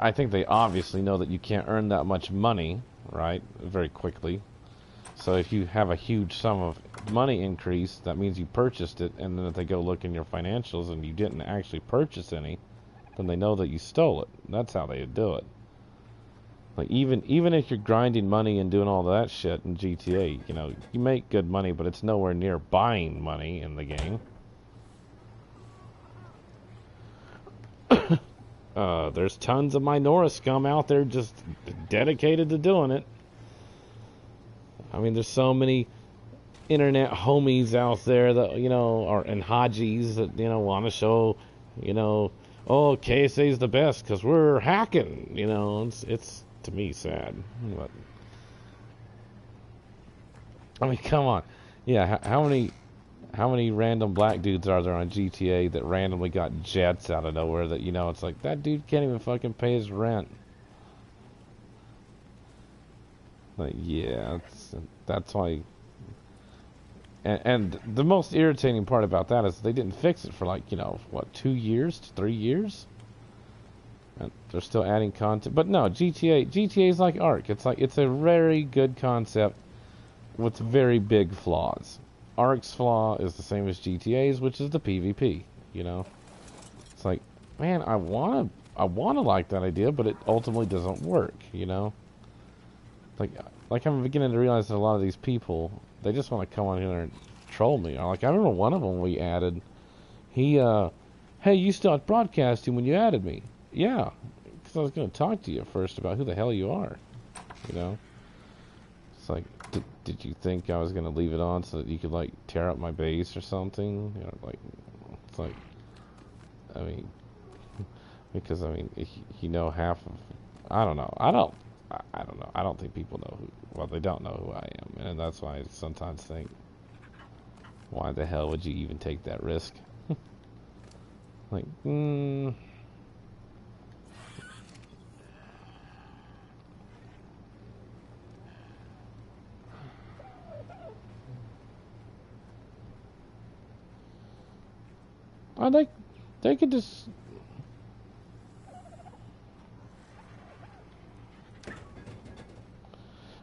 I think they obviously know that you can't earn that much money, right, very quickly. So if you have a huge sum of money increase, that means you purchased it, and then if they go look in your financials and you didn't actually purchase any, then they know that you stole it. That's how they do it. Like even if you're grinding money and doing all that shit in GTA, you make good money, but it's nowhere near buying money in the game. There's tons of Minora scum out there just dedicated to doing it. I mean, there's so many internet homies out there that, and Hajis that, want to show, oh, KSA's the best because we're hacking, it's to me sad. But, I mean, come on. Yeah, how many random black dudes are there on GTA that randomly got jets out of nowhere that, it's like, that dude can't even fucking pay his rent. Like, yeah, that's why. And the most irritating part about that is they didn't fix it for 2 years, 3 years? And they're still adding content. But no, GTA is like Ark. It's a very good concept with very big flaws. Ark's flaw is the same as GTA's, which is the PvP, It's like, man, I wanna like that idea, but it ultimately doesn't work, Like I'm beginning to realize that a lot of these people, they just want to come on here and troll me. Like, I remember one of them we added, hey, you stopped broadcasting when you added me. Yeah, because I was going to talk to you first about who the hell you are, It's like, did you think I was going to leave it on so that you could, tear up my base or something? It's like, I mean, because, half of, I don't know. I don't know. I don't think people know they don't know who I am. And that's why I sometimes think, why the hell would you even take that risk? Like, they could just...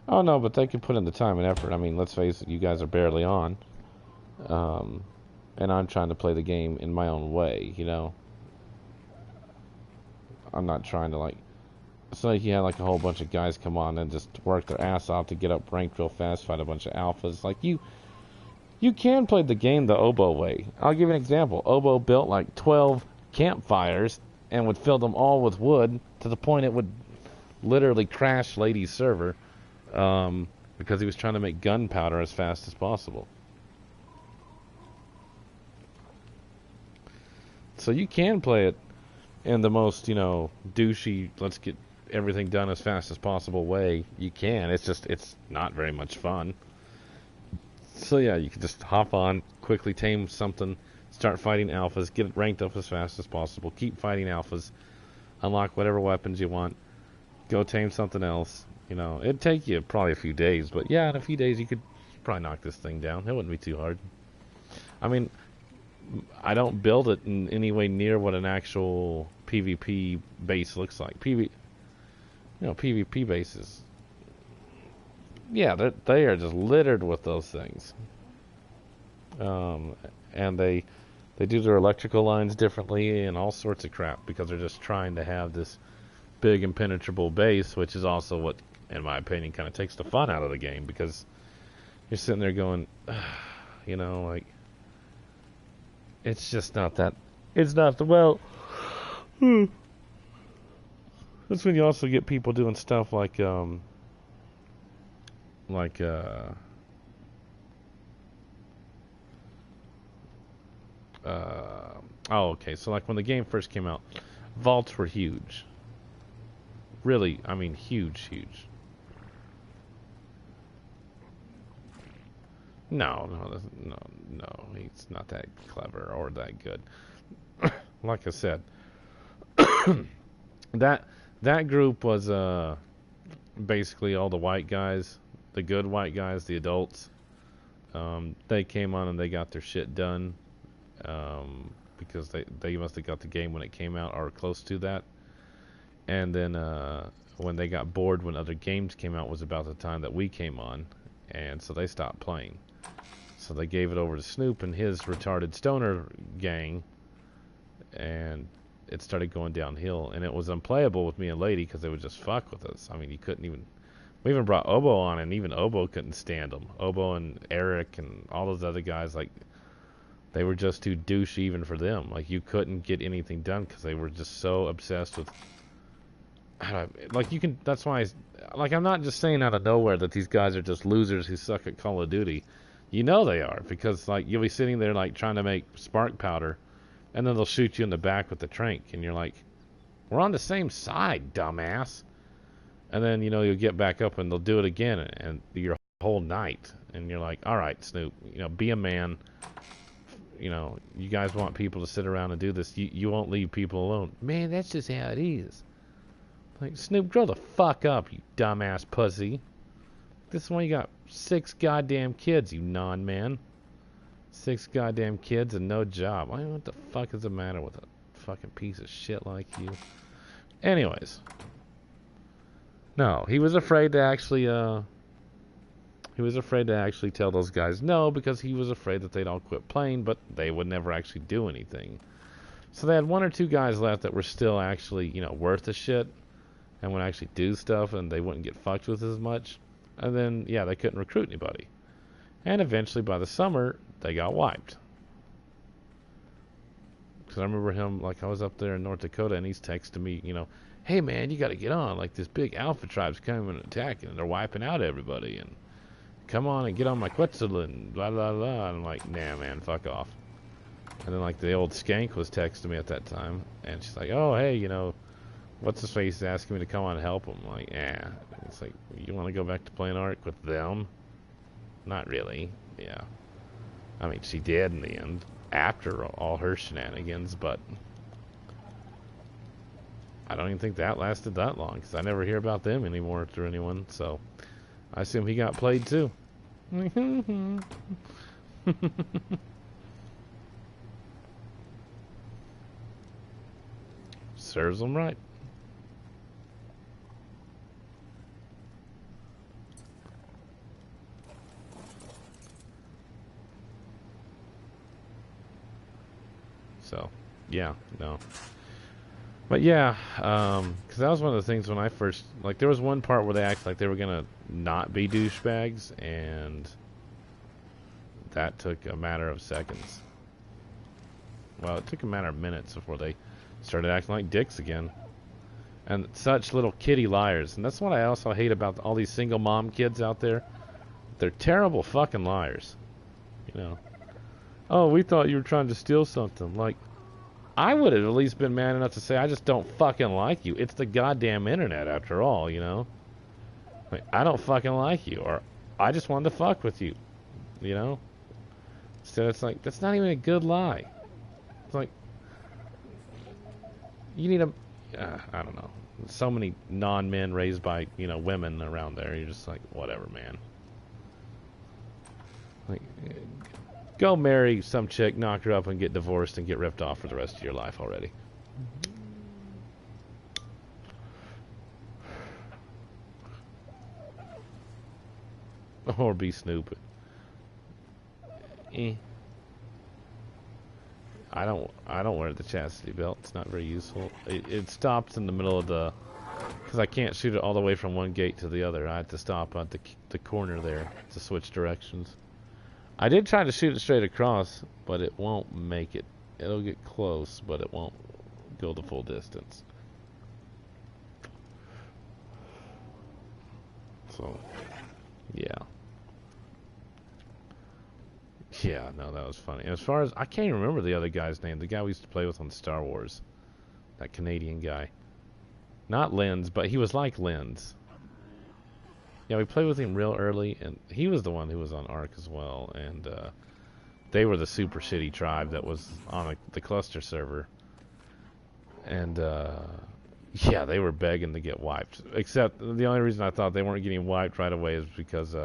Oh, no, but they could put in the time and effort. I mean, let's face it, you guys are barely on. And I'm trying to play the game in my own way, I'm not trying to, so you had, a whole bunch of guys come on and just work their ass off to get up ranked real fast, fight a bunch of alphas. You can play the game the Oboe way. I'll give you an example. Oboe built, 12 campfires and would fill them all with wood to the point it would literally crash Lady's server. Because he was trying to make gunpowder as fast as possible. So you can play it in the most, douchey, let's get everything done as fast as possible way. You can. It's not very much fun. So yeah, you can just hop on, quickly tame something, start fighting alphas, get it ranked up as fast as possible, keep fighting alphas, unlock whatever weapons you want, go tame something else. It'd take you probably a few days, but yeah, in a few days you could could probably knock this thing down. It wouldn't be too hard. I mean, I don't build it in any way near what an actual PvP base looks like. PvP bases. Yeah, they are just littered with those things. And they do their electrical lines differently and all sorts of crap because they're just trying to have this big impenetrable base, which is also what, in my opinion, kind of takes the fun out of the game because you're sitting there going, you know, like, it's just not that. It's not the well. That's when you also get people doing stuff like oh, okay. So like when the game first came out, vaults were huge. Really, I mean, huge. No. He's not that clever or that good. Like I said, that group was basically all the white guys, the good white guys, the adults. They came on and they got their shit done because they must have got the game when it came out or close to that. And then when they got bored when other games came out was about the time that we came on, and so they stopped playing. So they gave it over to Snoop and his retarded stoner gang, and it started going downhill. And it was unplayable with me and Lady because they would just fuck with us. I mean, you couldn't even... We even brought Obo on, and even Obo couldn't stand them. Obo and Eric and all those other guys, like, they were just too douche even for them. Like, you couldn't get anything done because they were just so obsessed with... Like, you can... That's why... Like, I'm not just saying out of nowhere that these guys are just losers who suck at Call of Duty. You know they are, because, like, you'll be sitting there, like, trying to make spark powder, and then they'll shoot you in the back with the trank, and you're like, we're on the same side, dumbass. And then, you know, you'll get back up and they'll do it again, and your whole night. And you're like, all right, Snoop, you know, be a man. You know, you guys want people to sit around and do this. You won't leave people alone. Man, that's just how it is. Like, Snoop, grow the fuck up, you dumbass pussy. This is why you got 6 goddamn kids, you non-man. 6 goddamn kids and no job. I mean, what the fuck is the matter with a fucking piece of shit like you? Anyways. No, he was afraid to actually, tell those guys no, because he was afraid that they'd all quit playing, but they would never actually do anything. So they had 1 or 2 guys left that were still actually, you know, worth the shit and would actually do stuff, and they wouldn't get fucked with as much. And then, yeah, they couldn't recruit anybody. And eventually, by the summer, they got wiped. Because I remember him, like, I was up there in North Dakota, and he's texting me, you know, hey, man, you got to get on. Like, this big alpha tribe's coming and attacking, and they're wiping out everybody. And come on and get on my Quetzal and blah, blah, blah. And I'm like, nah, man, fuck off. And then, like, the old skank was texting me at that time, and she's like, oh, hey, you know, what's his face asking me to come on and help him? I'm like, yeah. It's like, you want to go back to playing Ark with them? Not really. Yeah. I mean, she did in the end, after all her shenanigans, but I don't even think that lasted that long, because I never hear about them anymore through anyone, so I assume he got played too. Serves them right. So, yeah, no. But yeah, because that was one of the things when I first, like, there was one part where they acted like they were going to not be douchebags, and that took a matter of seconds. Well, it took a matter of minutes before they started acting like dicks again. And such little kitty liars. And that's what I also hate about all these single mom kids out there. They're terrible fucking liars. You know. Oh, we thought you were trying to steal something. Like, I would have at least been man enough to say, I just don't fucking like you. It's the goddamn internet, after all, you know? Like, I don't fucking like you, or I just wanted to fuck with you, you know? So it's like, that's not even a good lie. It's like, you need a, I don't know. So many non-men raised by, you know, women around there. You're just like, whatever, man. Like, go marry some chick, knock her up, and get divorced and get ripped off for the rest of your life already. Or be Snoop. I don't wear the chastity belt. It's not very useful. It stops in the middle of the, because I can't shoot it all the way from one gate to the other. I have to stop at the corner there to switch directions. I did try to shoot it straight across, but it won't make it. It'll get close, but it won't go the full distance. So, yeah. Yeah, no, that was funny. As far as, I can't even remember the other guy's name. The guy we used to play with on Star Wars. That Canadian guy. Not Lenz, but he was like Lenz. Yeah, we played with him real early, and he was the one who was on Ark as well. And they were the super shitty tribe that was on the cluster server. And, yeah, they were begging to get wiped. Except, the only reason I thought they weren't getting wiped right away is because,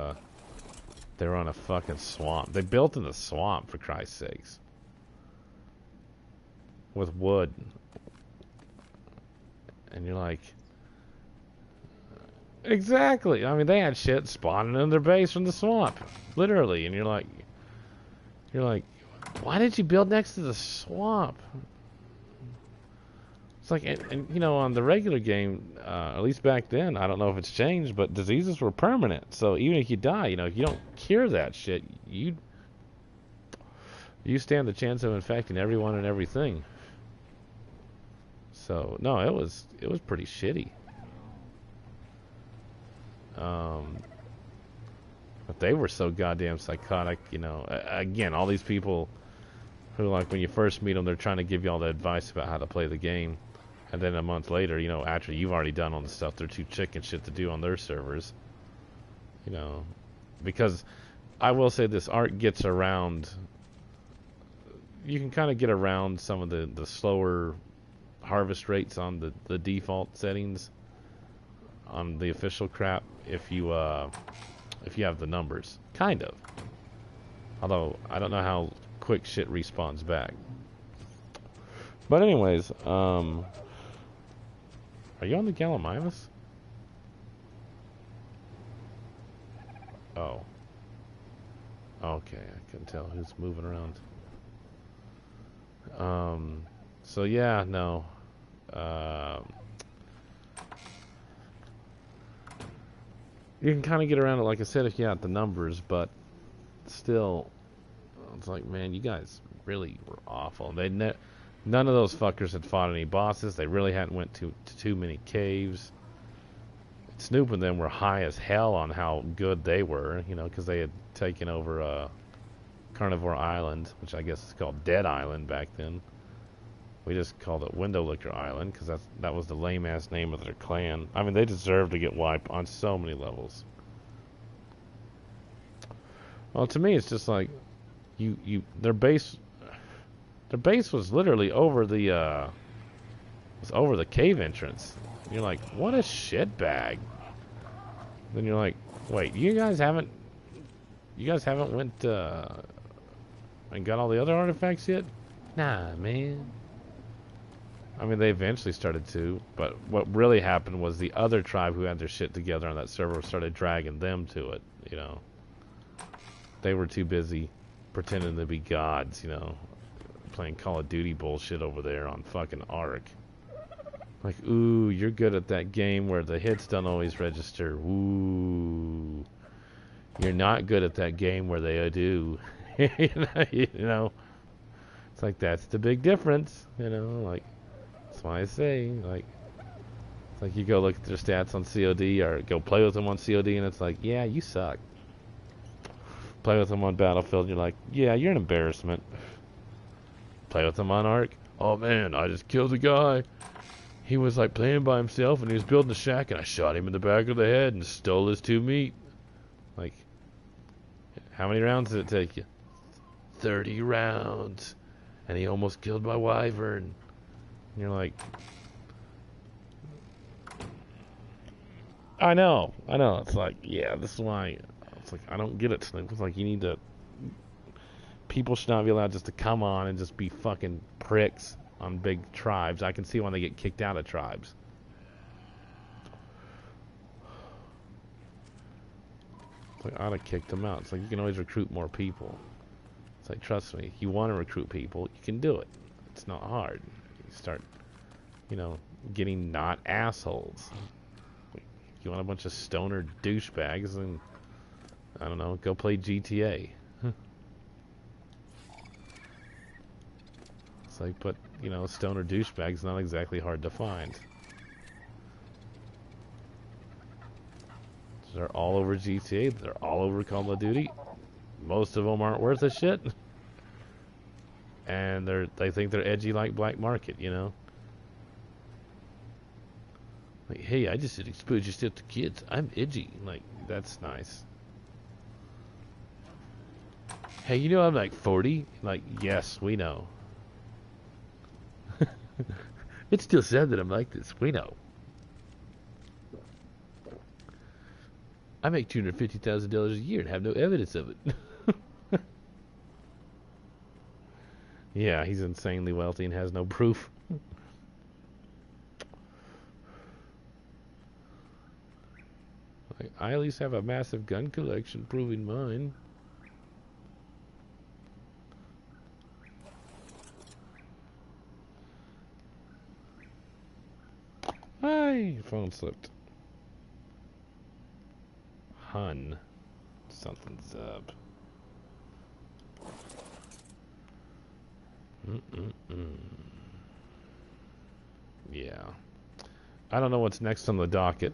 they were on a fucking swamp. They built in the swamp, for Christ's sakes. With wood. And you're like... Exactly! I mean, they had shit spawning in their base from the swamp. Literally. And you're like... Why did you build next to the swamp? It's like, and you know, on the regular game, at least back then, I don't know if it's changed, but diseases were permanent. So even if you die, you know, if you don't cure that shit, you stand the chance of infecting everyone and everything. So no, it was pretty shitty. But they were so goddamn psychotic, you know. Again, all these people who, like, when you first meet them, they're trying to give you all the advice about how to play the game. And then a month later, you know, after you've already done all the stuff, they're too chicken shit to do on their servers. You know, because I will say this, Ark gets around, you can kind of get around some of the slower harvest rates on the default settings on the official crap if you have the numbers. Kind of. Although, I don't know how quick shit respawns back. But anyways, are you on the Gallimimus? Oh. Okay, I can tell who's moving around. So yeah, no. You can kind of get around it, like I said, if you have the numbers, but still, it's like, man, you guys really were awful. None of those fuckers had fought any bosses. They really hadn't went to too many caves. Snoop and them were high as hell on how good they were, you know, because they had taken over Carnivore Island, which I guess is called Dead Island back then. We just called it Window Licker Island because that was the lame-ass name of their clan. I mean, they deserve to get wiped on so many levels. Well, to me, it's just like their base was literally over the cave entrance. And you're like, what a shitbag. Then you're like, wait, you guys haven't went and got all the other artifacts yet? Nah, man. I mean, they eventually started to, but what really happened was the other tribe who had their shit together on that server started dragging them to it, you know. They were too busy pretending to be gods, you know, playing Call of Duty bullshit over there on fucking Ark. Like, ooh, you're good at that game where the hits don't always register. Ooh. You're not good at that game where they do. You know? It's like, that's the big difference, you know? Like, that's why I say, like, it's like you go look at their stats on COD or go play with them on COD and it's like, yeah, you suck. Play with them on Battlefield and you're like, yeah, you're an embarrassment. Play with them on Ark. Oh man, I just killed a guy. He was like playing by himself and he was building a shack and I shot him in the back of the head and stole his 2 meat. Like, how many rounds did it take you? 30 rounds. And he almost killed my wyvern. And you're like, I know. It's like, yeah, this is why. It's like, I don't get it, Snoop. It's like, you need to people should not be allowed just to come on and just be fucking pricks on big tribes. I can see when they get kicked out of tribes. It's like, I ought to kick them out. It's like, you can always recruit more people. It's like, trust me, if you want to recruit people, you can do it. It's not hard. You start, getting not assholes. You want a bunch of stoner douchebags, and I don't know, go play GTA. It's like, but, stoner douchebags not exactly hard to find. They're all over GTA. They're all over Call of Duty. Most of them aren't worth a shit. And they think they're edgy like Black Market, Like, hey, I just did expose yourself to kids. I'm edgy. Like, that's nice. Hey, I'm like 40? Like, yes, we know. It's still sad that I'm like this. We know. I make $250,000 a year and have no evidence of it. Yeah, he's insanely wealthy and has no proof. I at least have a massive gun collection proving mine. Hi, phone slipped. Hun. Something's up. Yeah. I don't know what's next on the docket.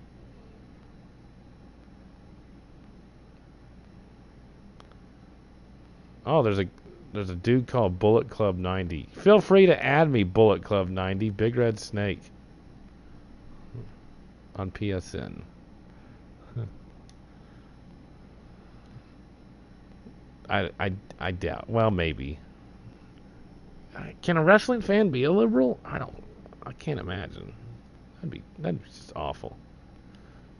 Oh, there's a dude called Bullet Club 90. Feel free to add me, Bullet Club 90, Big Red Snake, on PSN. I doubt. Well, maybe. Can a wrestling fan be a liberal? I can't imagine. That'd be just awful.